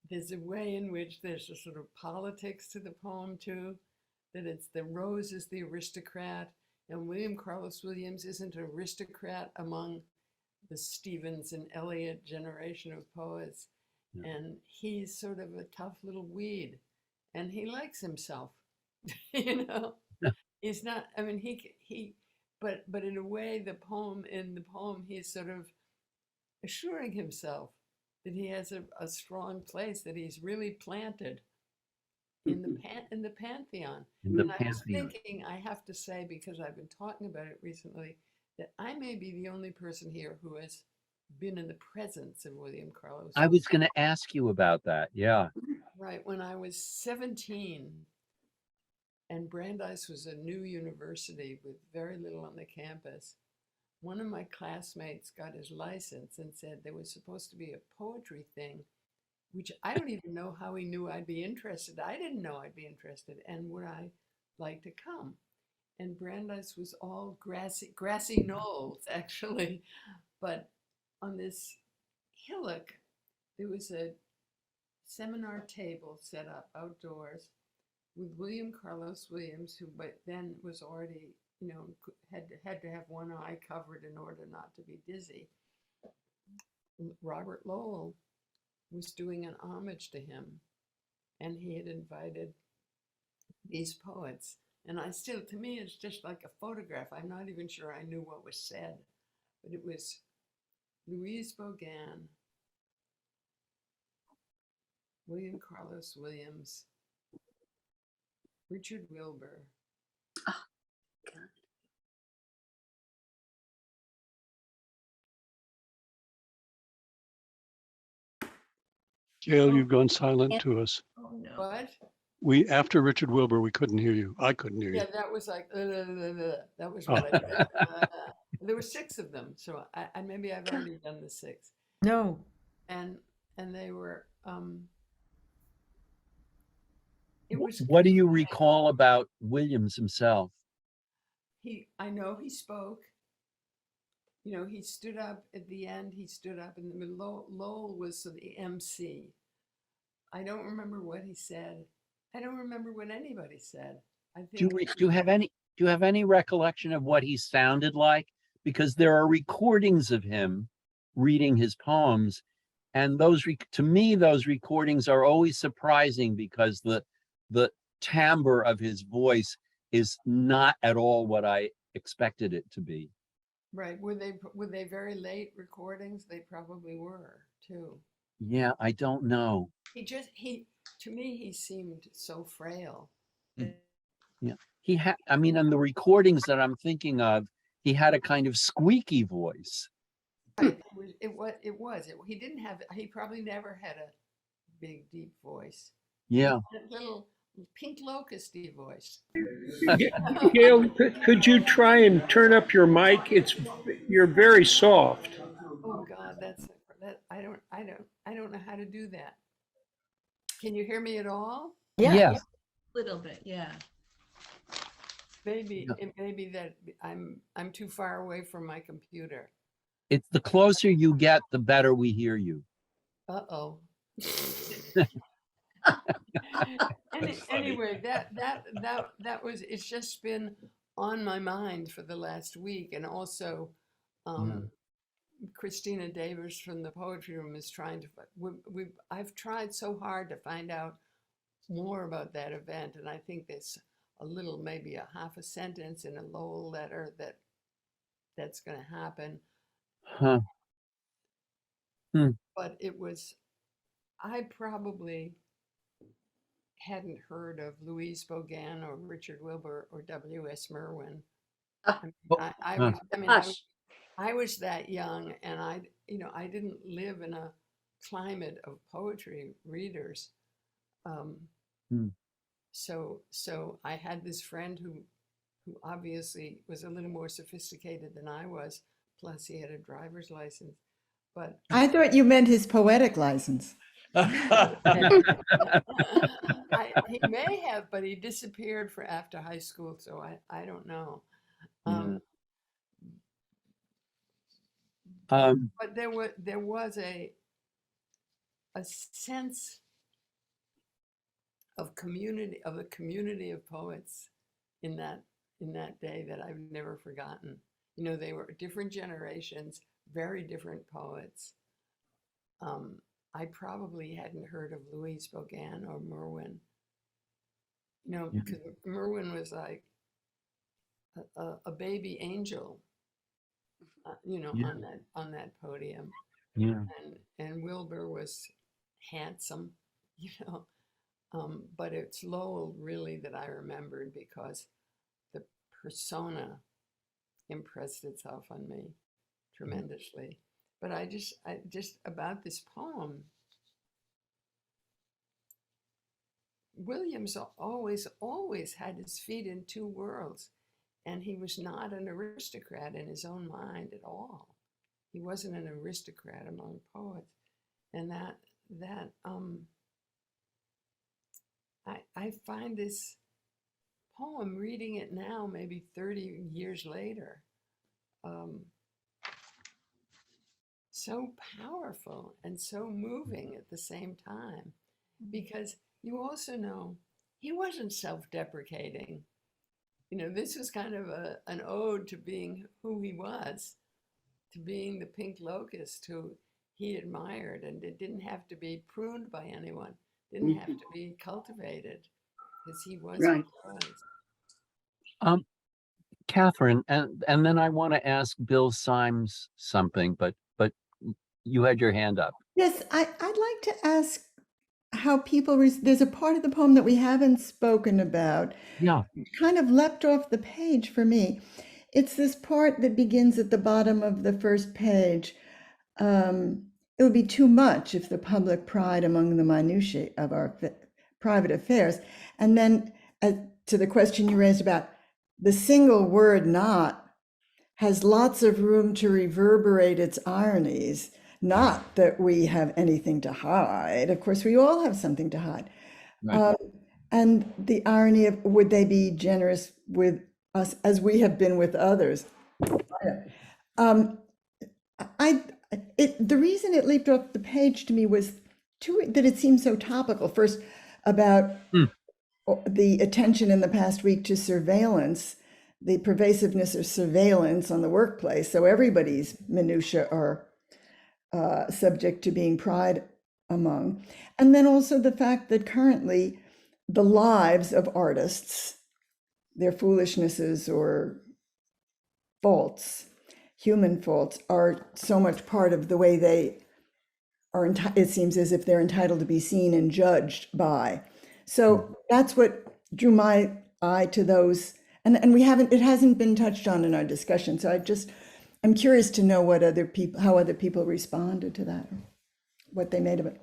there's a way in which there's a sort of politics to the poem too, that it's the Rose is the aristocrat, and William Carlos Williams isn't an aristocrat among the Stevens and Eliot generation of poets. Yeah. And he's sort of a tough little weed, and he likes himself, you know. Yeah. He's not, I mean, but in a way, in the poem, he's sort of assuring himself that he has a strong place, that he's really planted in the pantheon. In the And I was pantheon. thinking, I have to say, because I've been talking about it recently, that I may be the only person here who has been in the presence of William Carlos. I was going to ask you about that. Yeah. Right. When I was 17, and Brandeis was a new university with very little on the campus, one of my classmates got his license and said there was supposed to be a poetry thing, which I don't even know how he knew I'd be interested. I didn't know I'd be interested. And would I like to come? And Brandeis was all grassy knolls, actually. But on this hillock, there was a seminar table set up outdoors with William Carlos Williams, who but then was already, you know, had to have one eye covered in order not to be dizzy. Robert Lowell was doing an homage to him, and he had invited these poets. And to me, it's just like a photograph. I'm not even sure I knew what was said, but it was Louise Bogan, William Carlos Williams, Richard Wilbur. Oh, God. Gail, you've gone silent to us. Oh, no. What? After Richard Wilbur, we couldn't hear you. I couldn't hear you. Yeah, that was like, that was Oh. what I said. There were 6 of them, so I maybe I've already done the 6. No. And they were, it was. What do you recall about Williams himself? I know he spoke. You know, he stood up at the end. He stood up in the middle. Lowell was the MC. I don't remember what he said. I don't remember what anybody said. I think. Do you have any recollection of what he sounded like? Because there are recordings of him reading his poems, and to me those recordings are always surprising, because the timbre of his voice is not at all what I expected it to be. Right. Were they very late recordings? They probably were too. Yeah, I don't know. To me, he seemed so frail. Yeah, he had, I mean, on the recordings that I'm thinking of, he had a kind of squeaky voice. Right. He probably never had a big, deep voice. Yeah. That little Pink Locusty voice. Gail, could you try and turn up your mic? You're very soft. Oh God, I don't know how to do that. Can you hear me at all? Yeah. Yes. A little bit, yeah. Maybe it may be that I'm too far away from my computer. It's the closer you get, the better we hear you. Uh-oh. Anyway, it's just been on my mind for the last week. And also Christina Davis from the Poetry Room is trying to, I've tried so hard to find out more about that event. And I think there's a little, maybe a half a sentence in a Lowell letter that's going to happen. Huh. But it was, I probably hadn't heard of Louise Bogan or Richard Wilbur or W.S. Merwin. Ah. I was that young, and I didn't live in a climate of poetry readers. So I had this friend who obviously was a little more sophisticated than I was. Plus, he had a driver's license. But I thought you meant his poetic license. he may have, but he disappeared for after high school, so I don't know. But there was a sense of community, of the community of poets in that day that I've never forgotten. You know, they were different generations, very different poets. I probably hadn't heard of Louise Bogan or Merwin. You know, because Merwin was like a baby angel, on that podium. And Wilbur was handsome, but it's Lowell really that I remembered because the persona impressed itself on me tremendously. But I just about this poem, Williams always had his feet in two worlds, and he was not an aristocrat in his own mind at all. He wasn't an aristocrat among poets, and I find this poem, reading it now, maybe 30 years later, so powerful and so moving at the same time, because you also know he wasn't self-deprecating. You know, this was kind of an ode to being who he was, to being the Pink Locust who he admired, and it didn't have to be pruned by anyone, didn't have to be cultivated, because he was Right. who he was. Catherine, and then I want to ask Bill Symes something, but you had your hand up. Yes, I'd like to ask how people, there's a part of the poem that we haven't spoken about. Yeah. It kind of leapt off the page for me. It's this part that begins at the bottom of the first page. It would be too much if the public pried among the minutiae of our private affairs. And then to the question you raised about the single word "not" has lots of room to reverberate its ironies. Not that we have anything to hide. Of course, we all have something to hide. Right. And the irony of, would they be generous with us as we have been with others? The reason it leaped off the page to me was that it seemed so topical. First, about the attention in the past week to surveillance, the pervasiveness of surveillance on the workplace. So everybody's minutiae are subject to being pried among. And then also the fact that currently the lives of artists, their foolishnesses or faults, human faults, are so much part of the way they are, it seems as if they're entitled to be seen and judged by. So that's what drew my eye to those. And it hasn't been touched on in our discussion. So I'm curious to know how other people responded to that, what they made of it.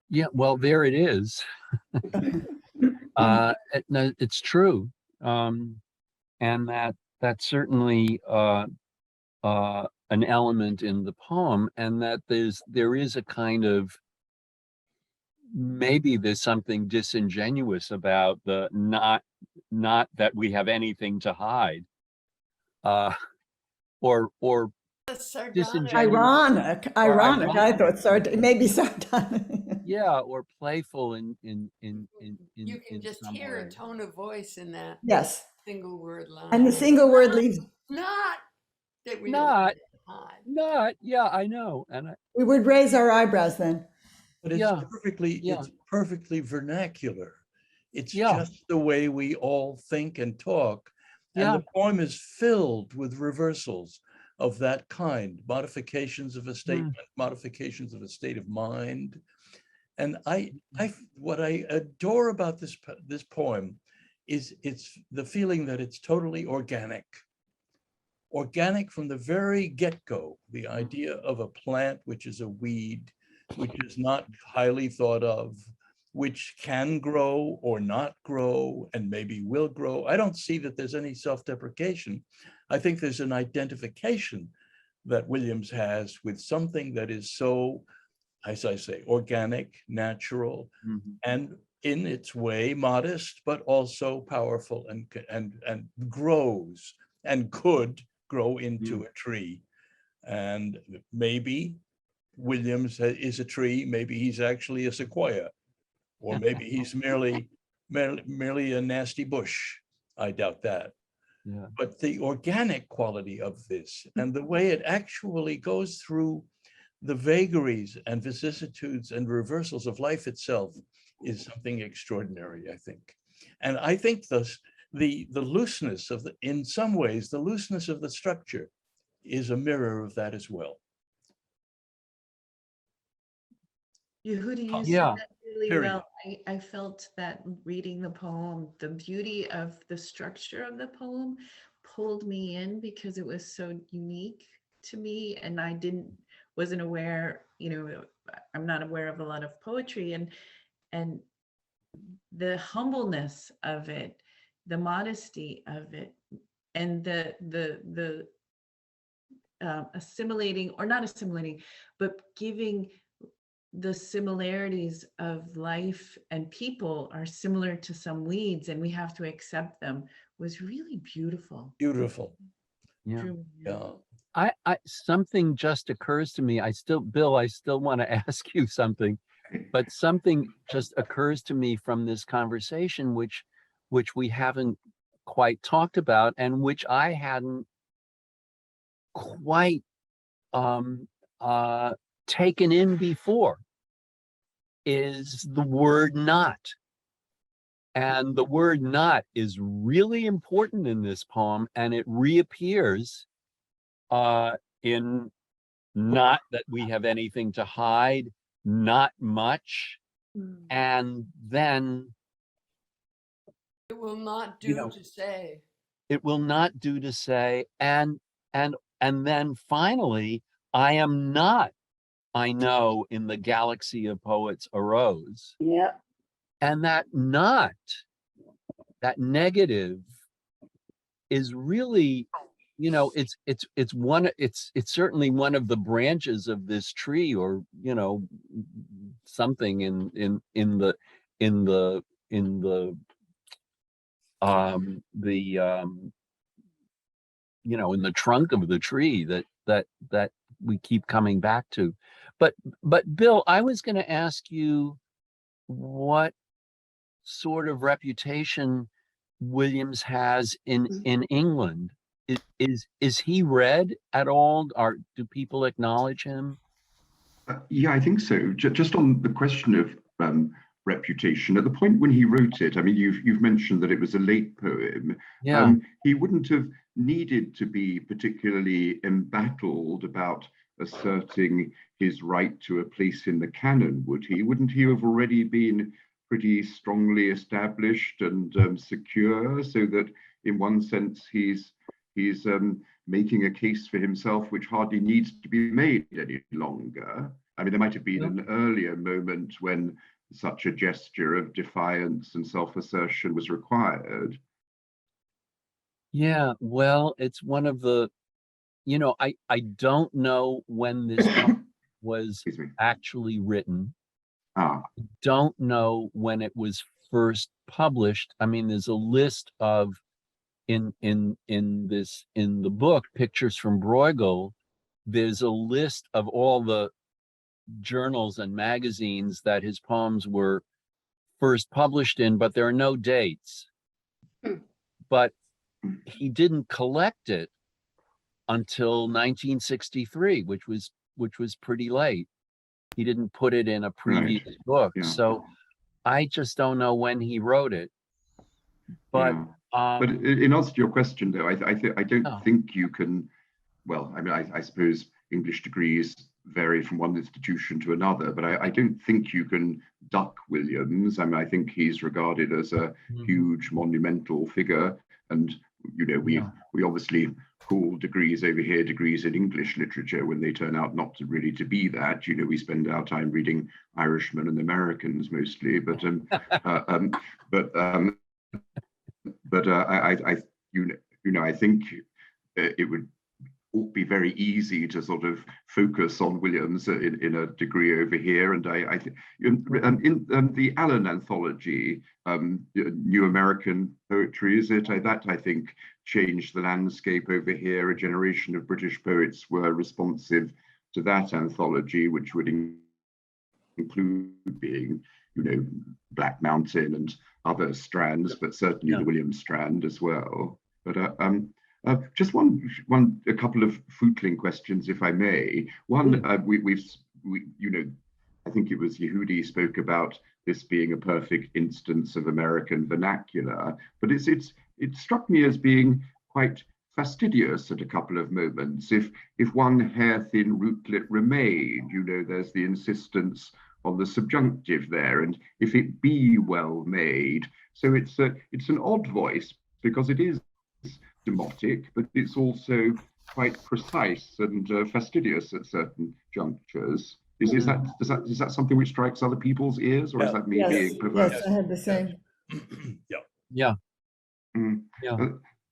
Yeah, well, there it is. It's true. And that's certainly an element in the poem, and that there is a kind of, maybe there's something disingenuous about the not that we have anything to hide, or disingenuous. Ironic. I thought maybe sardonic. Yeah, or playful in You can just hear a tone of voice in that. Yes. Single word line. And the single word leaves. Not that we not. Hide. Not. Yeah, I know, and we would raise our eyebrows then. But it's perfectly vernacular. It's just the way we all think and talk. And Yeah. the poem is filled with reversals of that kind, modifications of a statement, modifications of a state of mind. And what I adore about this poem is it's the feeling that it's totally organic. Organic from the very get-go, the idea of a plant which is a weed, which is not highly thought of, which can grow or not grow, and maybe will grow. I don't see that there's any self-deprecation. I think there's an identification that Williams has with something that is so, as I say, organic, natural, and in its way modest, but also powerful and grows and could grow into a tree. And maybe Williams is a tree, maybe he's actually a sequoia, or maybe he's merely a nasty bush. I doubt that. Yeah. But the organic quality of this and the way it actually goes through the vagaries and vicissitudes and reversals of life itself is something extraordinary, I think. And I think the looseness of in some ways, the looseness of the structure is a mirror of that as well. Yehuda, you Yeah. said that really Period. well. I felt that reading the poem, the beauty of the structure of the poem pulled me in because it was so unique to me, and I wasn't aware, I'm not aware of a lot of poetry, and the humbleness of it, the modesty of it, and the assimilating, or not assimilating, but giving the similarities of life and people are similar to some weeds and we have to accept them, was really beautiful. Beautiful. Yeah. Drew me in. Yeah. I something just occurs to me. Bill, I still want to ask you something, but something just occurs to me from this conversation, which we haven't quite talked about, and which I hadn't quite taken in before, is the word not. And the word not is really important in this poem, and it reappears in not that we have anything to hide, not much, and then It will not do to say. it will not do to say, and then finally, I am not, I know, in the galaxy of poets arose. Yeah. And that not, that negative, is really, it's certainly one of the branches of this tree, or something in the in the trunk of the tree that we keep coming back to. But Bill, I was going to ask you what sort of reputation Williams has in England. Is he read at all, or do people acknowledge him? Yeah, I think so. Just on the question of reputation, at the point when he wrote it, I mean, you've mentioned that it was a late poem. Yeah. He wouldn't have needed to be particularly embattled about asserting his right to a place in the canon, would he? Wouldn't he have already been pretty strongly established and secure, so that in one sense he's making a case for himself which hardly needs to be made any longer? I mean, there might have been an earlier moment when such a gesture of defiance and self-assertion was required. Yeah, well, it's one of the, I don't know when this was actually written. Don't know when it was first published. I mean, there's a list of, in the book, Pictures from Bruegel, there's a list of all the journals and magazines that his poems were first published in, but there are no dates. But he didn't collect it until 1963, which was pretty late. He didn't put it in a previous book. Yeah. So I just don't know when he wrote it. But Yeah. But in answer to your question, though, I don't Oh. think you can. Well, I mean, I suppose English degrees vary from one institution to another, but I don't think you can duck Williams. I mean, I think he's regarded as a huge monumental figure, and we obviously call degrees over here degrees in English literature when they turn out not to really to be that. We spend our time reading Irishmen and Americans mostly, but I think it would be very easy to sort of focus on Williams in a degree over here. And I think in the Allen anthology, New American Poetry, is it? That I think changed the landscape over here. A generation of British poets were responsive to that anthology, which would include being, Black Mountain and other strands, but certainly the Williams strand as well. But just a couple of footling questions, if I may. One, I think it was Yehudi spoke about this being a perfect instance of American vernacular, but it struck me as being quite fastidious at a couple of moments. If one hair-thin rootlet remained, there's the insistence on the subjunctive there, and if it be well made. So it's an odd voice because it is demotic, but it's also quite precise and fastidious at certain junctures. Is that something which strikes other people's ears, or is that me being perverse? Yes, I had the same. Yeah. And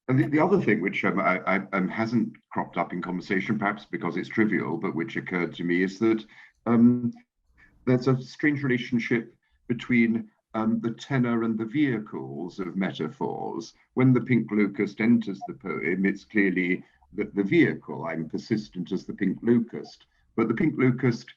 the other thing which hasn't cropped up in conversation, perhaps because it's trivial, but which occurred to me, is that there's a strange relationship between the tenor and the vehicles of metaphors. When the Pink Locust enters the poem, it's clearly the vehicle. I'm persistent as the Pink Locust, but the Pink Locust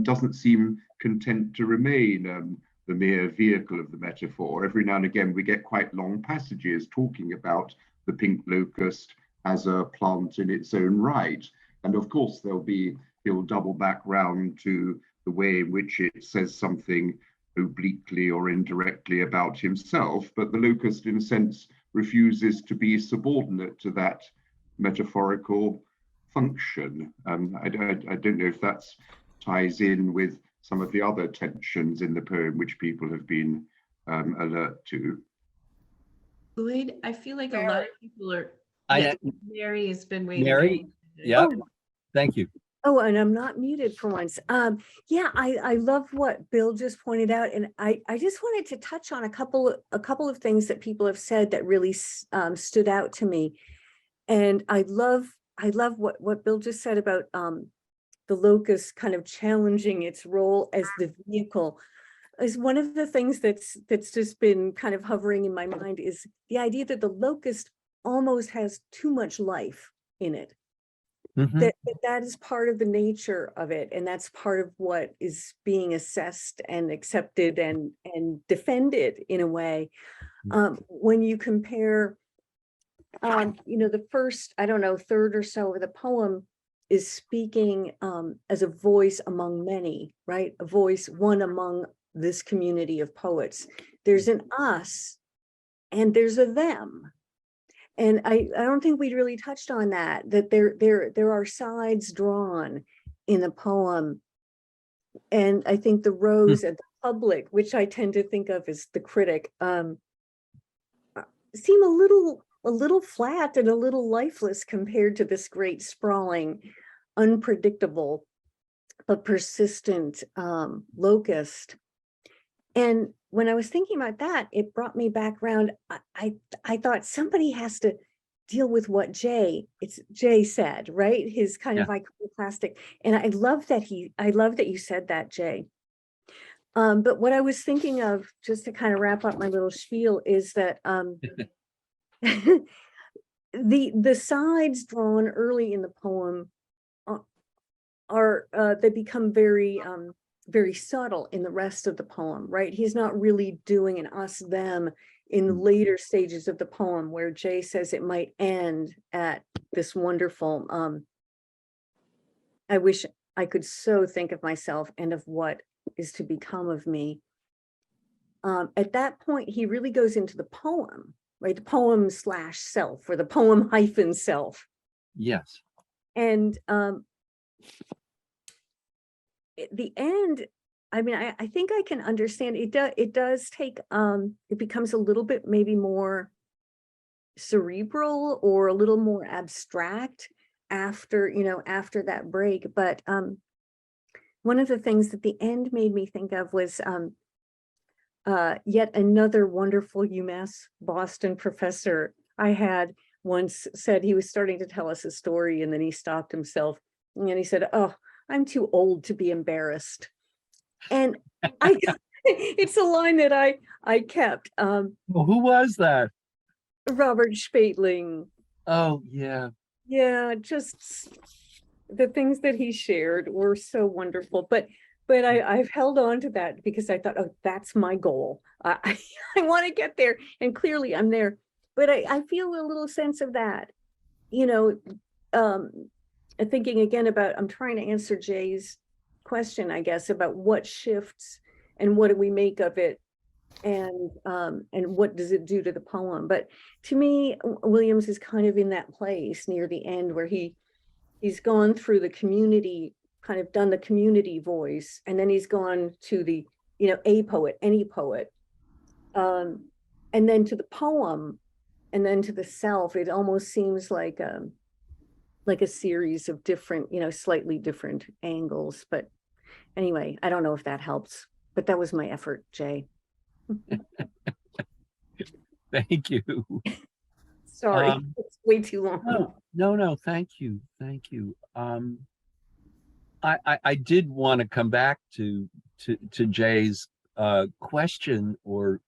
doesn't seem content to remain the mere vehicle of the metaphor. Every now and again, we get quite long passages talking about the Pink Locust as a plant in its own right. And of course, he'll double back round to the way in which it says something obliquely or indirectly about himself, but the locust, in a sense, refuses to be subordinate to that metaphorical function. I don't know if that ties in with some of the other tensions in the poem which people have been alert to. Lloyd, I feel like a lot of people are. Mary has been waiting. Mary, yeah, thank you. Oh, and I'm not muted for once. Yeah, I love what Bill just pointed out, and I just wanted to touch on a couple of things that people have said that really stood out to me, and I love what Bill just said about the locust kind of challenging its role as the vehicle. Is one of the things that's just been kind of hovering in my mind is the idea that the locust almost has too much life in it. Mm-hmm. That is part of the nature of it, and that's part of what is being assessed and accepted and defended in a way. When you compare, the first, third or so of the poem is speaking as a voice among many, right? A voice, one among this community of poets. There's an us and there's a them. And I don't think we'd really touched on that there are sides drawn in the poem. And I think the rose and the public, which I tend to think of as the critic, seem a little flat and a little lifeless compared to this great sprawling, unpredictable, but persistent locust. And when I was thinking about that, it brought me back around. I thought somebody has to deal with what Jay said, right? His kind of iconoclastic. And I love that you said that, Jay. But what I was thinking of, just to kind of wrap up my little spiel, is that the sides drawn early in the poem are they become very very subtle in the rest of the poem, right? He's not really doing an us them in the later stages of the poem, where Jay says it might end at this wonderful I wish I could so think of myself and of what is to become of me. at that point, he really goes into the poem, right? The poem / self, or the poem - self. Yes. And at the end, I mean, I think I can understand it. It does take, it becomes a little bit maybe more cerebral or a little more abstract after, after that break. But one of the things that the end made me think of was yet another wonderful UMass Boston professor I had once said he was starting to tell us a story, and then he stopped himself and he said, "Oh, I'm too old to be embarrassed." And it's a line that I kept. Well, who was that? Robert Spatling. Oh, yeah. Yeah, just the things that he shared were so wonderful. But I've held on to that because I thought, oh, that's my goal. I want to get there, and clearly I'm there. But I feel a little sense of that, thinking again about, I'm trying to answer Jay's question, I guess, about what shifts and what do we make of it, and what does it do to the poem. But to me, Williams is kind of in that place near the end where he's gone through the community, kind of done the community voice, and then he's gone to the, a poet, any poet, and then to the poem, and then to the self. It almost seems like a series of different, slightly different angles. But anyway, I don't know if that helps, but that was my effort, Jay. Thank you. Sorry, it's way too long. No, thank you. I did want to come back to Jay's question or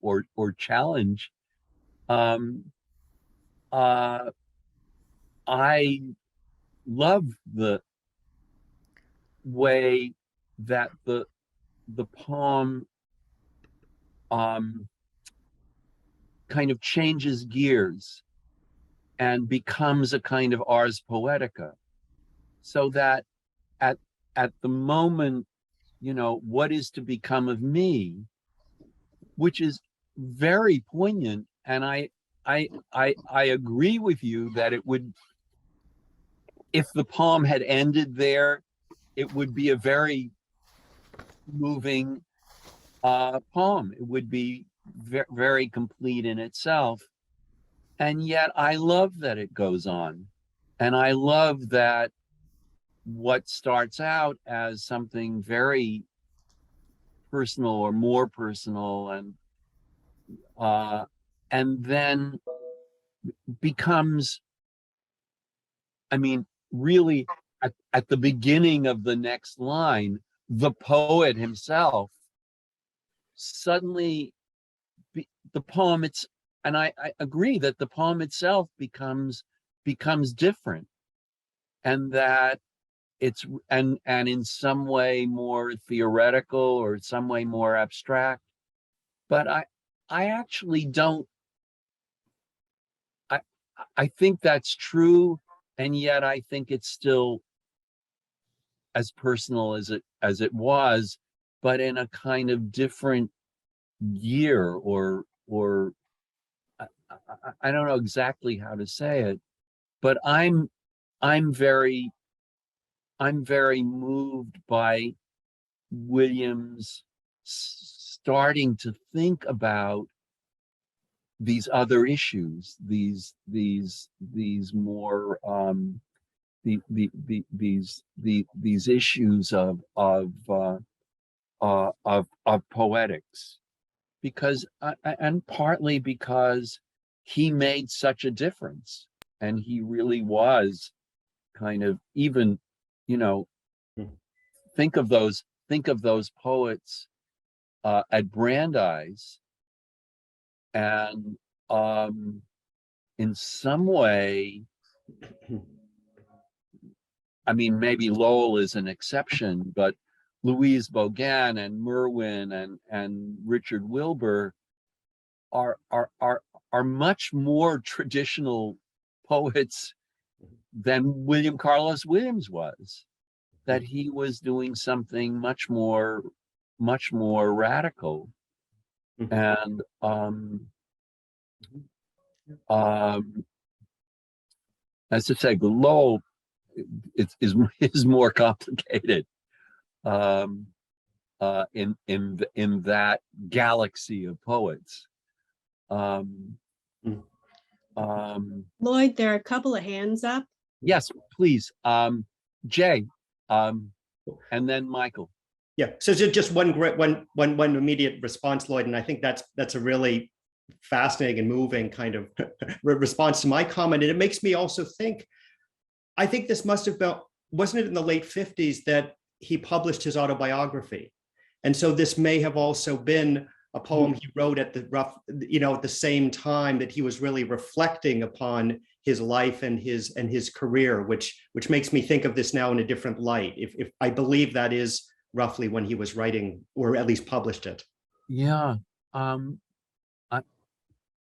challenge. I love the way that the poem kind of changes gears and becomes a kind of ars poetica, so that at the moment, what is to become of me, which is very poignant. And I agree with you that it would, if the poem had ended there, it would be a very moving poem. It would be very complete in itself. And yet I love that it goes on. And I love that what starts out as something very personal or more personal, and then becomes, I mean, really at the beginning of the next line, the poet himself suddenly, the poem, and I agree that the poem itself becomes different, and that it's, and in some way more theoretical or some way more abstract. But I actually don't, I think that's true, and yet I think it's still as personal as it was, but in a kind of different gear, or I don't know exactly how to say it, but I'm very moved by Williams starting to think about these other issues, these more these issues of poetics, because and partly because he made such a difference, and he really was kind of, even, think of those poets at Brandeis, and in some way, I mean, maybe Lowell is an exception, but Louise Bogan and Merwin and Richard Wilbur are much more traditional poets than William Carlos Williams was. That he was doing something much more radical. And as I say, the Lowell is more complicated in that galaxy of poets. Lloyd, there are a couple of hands up. Yes, please. Jay, and then Michael. Yeah, so just one immediate response, Lloyd, and I think that's a really fascinating and moving kind of response to my comment. And it makes me also think, I think this must have been, wasn't it in the late 50s that he published his autobiography? And so this may have also been a poem he wrote at the at the same time that he was really reflecting upon his life and his career, which makes me think of this now in a different light. If I believe that is roughly when he was writing, or at least published it. Yeah.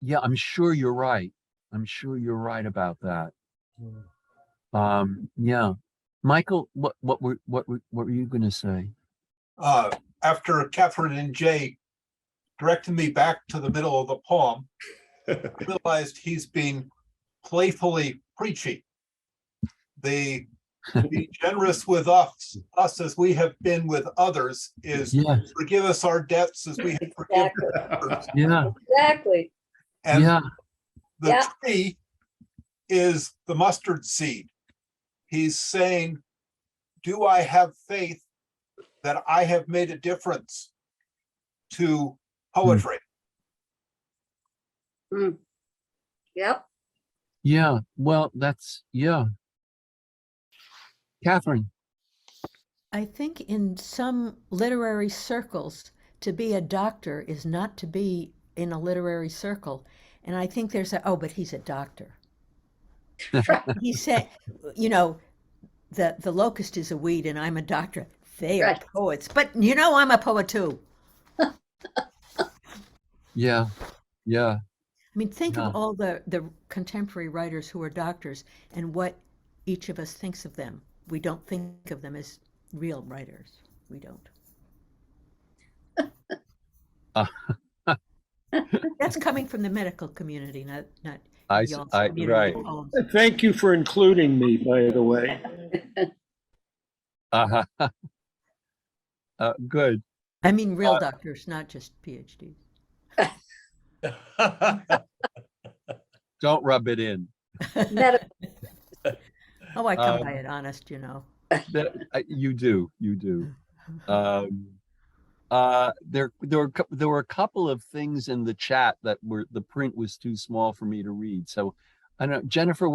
Yeah, I'm sure you're right. I'm sure you're right about that. Yeah. Michael, what were you going to say? After Catherine and Jay directed me back to the middle of the poem, I realized he's being playfully preachy. Be generous with us as we have been with others is forgive us our debts as we have forgiven others. Yeah. Exactly. And the tree is the mustard seed. He's saying, do I have faith that I have made a difference to poetry? Yep. Yeah, well, that's, Catherine. I think in some literary circles, to be a doctor is not to be in a literary circle. And I think there's but he's a doctor. He said, the locust is a weed and I'm a doctor. They are poets, but I'm a poet too. Yeah. I mean, think of all the contemporary writers who are doctors and what each of us thinks of them. We don't think of them as real writers. We don't. That's coming from the medical community, not y'all's community of poems. Thank you for including me, by the way. Good. I mean, real doctors, not just PhDs. Don't rub it in. Oh, I come by it honest, You do. There were a couple of things in the chat that the print was too small for me to read. So I don't know, Jennifer,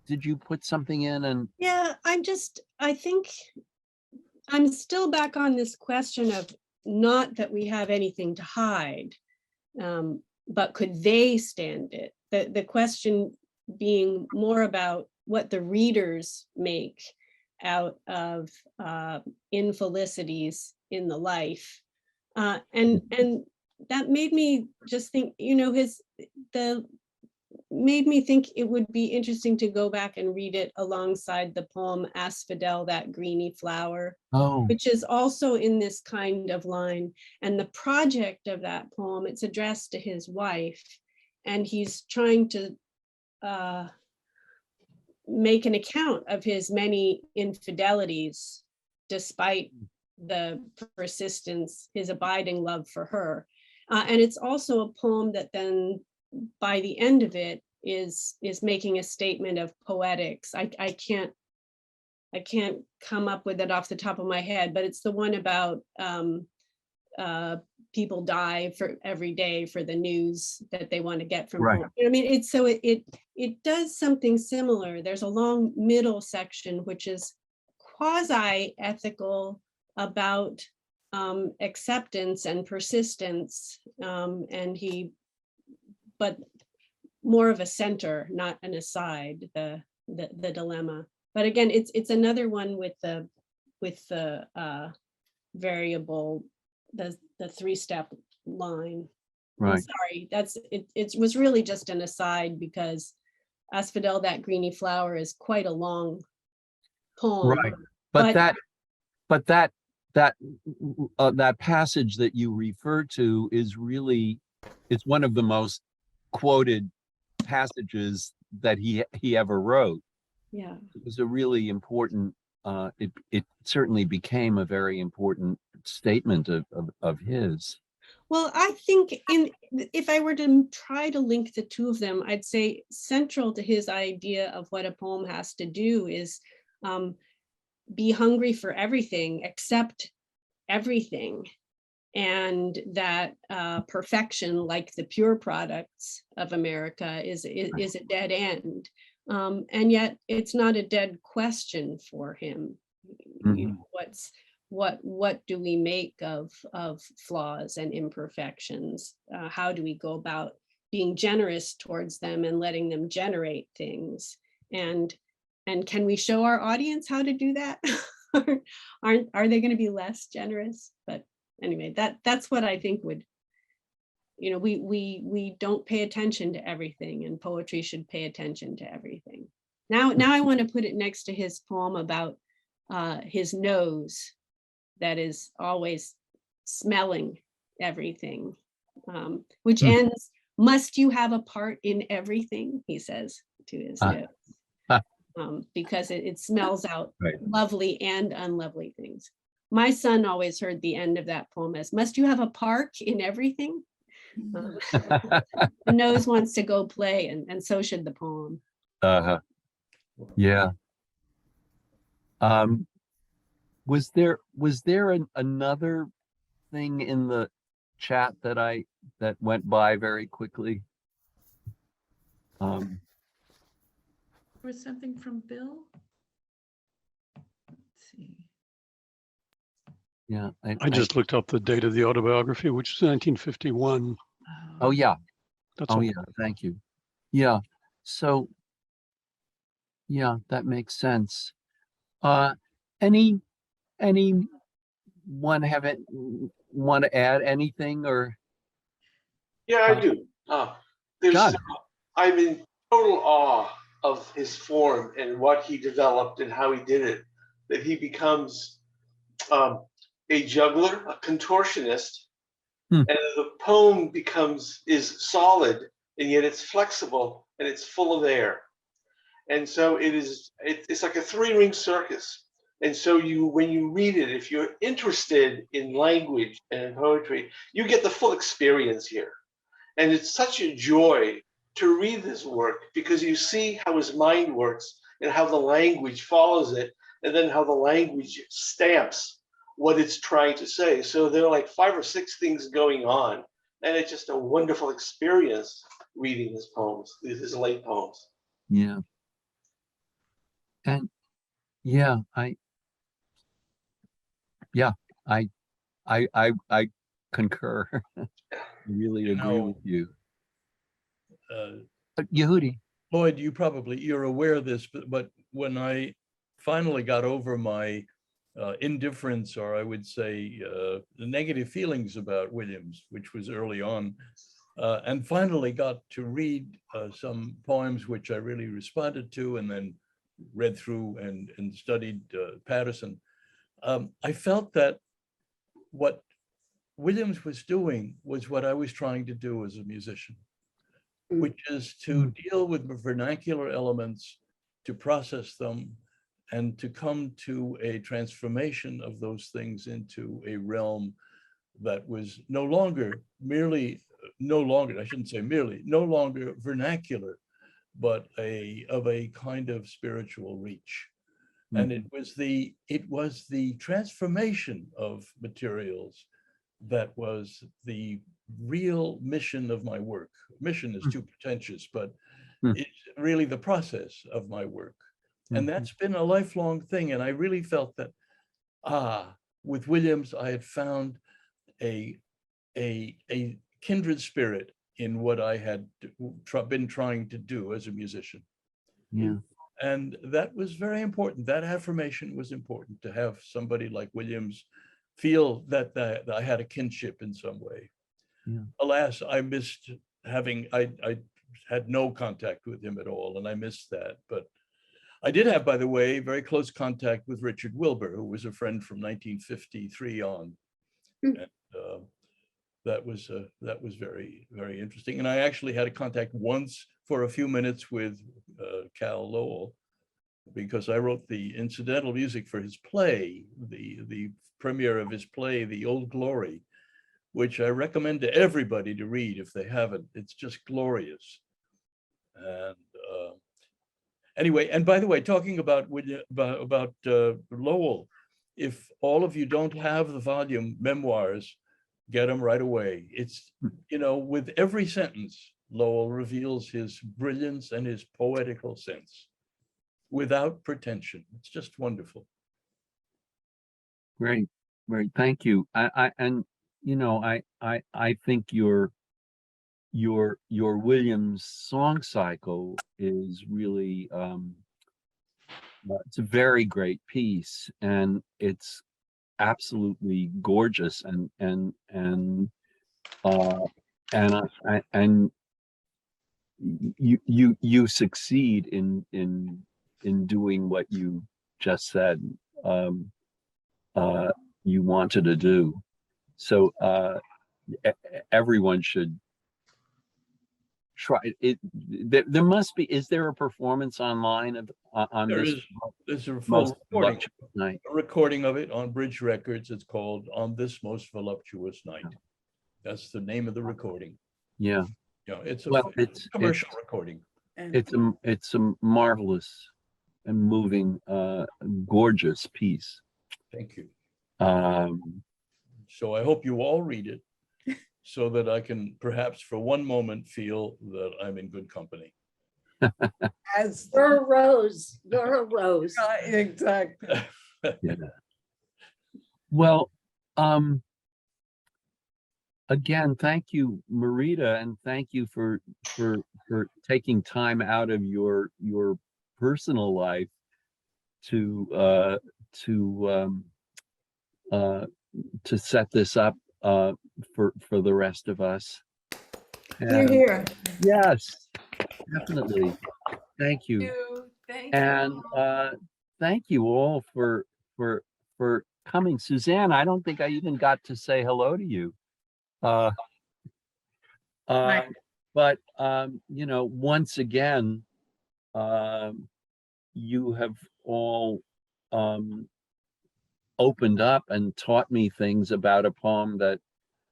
did you put something in? And yeah, I think I'm still back on this question of not that we have anything to hide, but could they stand it? The question being more about what the readers make out of infelicities in the life. And that made me just think, made me think it would be interesting to go back and read it alongside the poem Asphodel, That Greeny Flower, which is also in this kind of line. And the project of that poem, it's addressed to his wife, and he's trying to make an account of his many infidelities, despite the persistence, his abiding love for her. And it's also a poem that then, by the end of it, is making a statement of poetics. I can't come up with it off the top of my head, but it's the one about people die for every day for the news that they want to get from home. I mean, it does something similar. There's a long middle section which is quasi-ethical about acceptance and persistence, but more of a center, not an aside, the dilemma. But again, it's another one with the variable, the three-step line. Right. I'm sorry, it was really just an aside because Asphodel, That Greeny Flower is quite a long poem. Right. But that that passage that you refer to is really, it's one of the most quoted passages that he ever wrote. Yeah. It was a really important, it certainly became a very important statement of his. Well, I think if I were to try to link the two of them, I'd say central to his idea of what a poem has to do is be hungry for everything, accept everything, and that perfection, like the pure products of America, is a dead end. And yet it's not a dead question for him. You know, what do we make of flaws and imperfections? How do we go about being generous towards them and letting them generate things? And can we show our audience how to do that? Are they going to be less generous? But anyway, that's what I think would, you know, we don't pay attention to everything, and poetry should pay attention to everything. Now I want to put it next to his poem about his nose that is always smelling everything, which ends, must you have a part in everything, he says to his nose, because it smells out lovely and unlovely things. My son always heard the end of that poem as, must you have a park in everything? The nose wants to go play, and so should the poem. Yeah. Was there another thing in the chat that went by very quickly? There was something from Bill. Let's see. Yeah, I just looked up the date of the autobiography, which is 1951. Oh yeah. That's oh all. yeah. Thank you. Yeah. So yeah, that makes sense. Anyone want to add anything or? Yeah, I do. John. I'm in total awe of his form and what he developed and how he did it. That he becomes a juggler, a contortionist, and the poem is solid, and yet it's flexible and it's full of air. And so it's like a three-ring circus. And so when you read it, if you're interested in language and in poetry, you get the full experience here. And it's such a joy to read this work because you see how his mind works and how the language follows it, and then how the language stamps what it's trying to say. So there are like 5 or 6 things going on, and it's just a wonderful experience reading his poems, his late poems. Yeah. And yeah, I concur. I really agree with you. Yehudi. Lloyd, you're aware of this, but when I finally got over my indifference, or I would say the negative feelings about Williams, which was early on, and finally got to read some poems which I really responded to, and then read through and studied Patterson, I felt that what Williams was doing was what I was trying to do as a musician, which is to deal with vernacular elements, to process them, and to come to a transformation of those things into a realm that was no longer vernacular, but of a kind of spiritual reach. And it was the transformation of materials that was the real mission of my work. Mission is too pretentious, but it's really the process of my work. And that's been a lifelong thing. And I really felt that, with Williams, I had found a kindred spirit in what I had been trying to do as a musician. Yeah. And that was very important. That affirmation was important, to have somebody like Williams feel that I had a kinship in some way. Yeah. Alas, I missed I had no contact with him at all, and I missed that. But I did have, by the way, very close contact with Richard Wilbur, who was a friend from 1953 on. And, that was very, very interesting. And I actually had a contact once for a few minutes with Cal Lowell, because I wrote the incidental music for his play, the premiere of his play, The Old Glory, which I recommend to everybody to read if they haven't. It's just glorious. And anyway, and by the way, talking about Lowell, if all of you don't have the volume Memoirs, get them right away. It's, you know, with every sentence, Lowell reveals his brilliance and his poetical sense without pretension. It's just wonderful. Great, great. Thank you. And you know, I think your Williams song cycle is really it's a very great piece, and it's absolutely gorgeous, and you succeed in doing what you just said you wanted to do. So everyone should try it. There must be. Is there a performance online of on this? There's a full Most recording, voluptuous night. a recording of it on Bridge Records. It's called On This Most Voluptuous Night. That's the name of the recording. Yeah. Yeah, it's a it's commercial recording. It's a marvelous and moving, gorgeous piece. Thank you. So I hope you all read it, so that I can perhaps for one moment feel that I'm in good company. As you're a rose, you're a rose. Exactly. Yeah. Well, again, thank you, Marita, and thank you for taking time out of your personal life to set this up for the rest of us. Hear, hear. Yes, definitely. Thank you. Thank And thank you all for coming. Suzanne, I don't think I even got to say hello to you. But you know, once again, you have all opened up and taught me things about a poem that,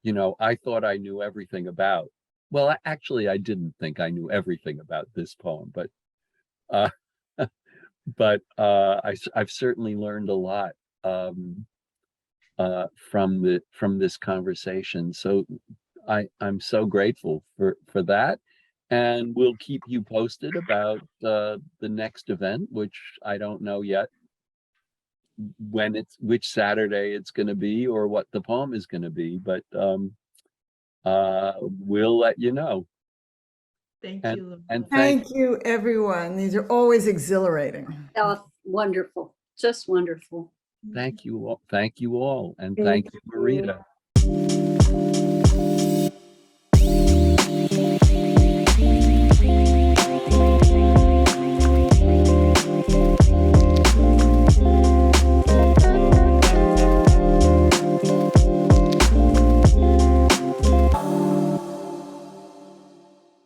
you know, I thought I knew everything about. Well, actually, I didn't think I knew everything about this poem, but I've certainly learned a lot from this conversation. So I'm so grateful for that, and we'll keep you posted about the next event, which I don't know yet which Saturday it's going to be or what the poem is going to be, but we'll let you know. Thank And, you. and Thank you, everyone. These are always exhilarating. Oh, wonderful, just wonderful. Thank you all, and thank you, Marita.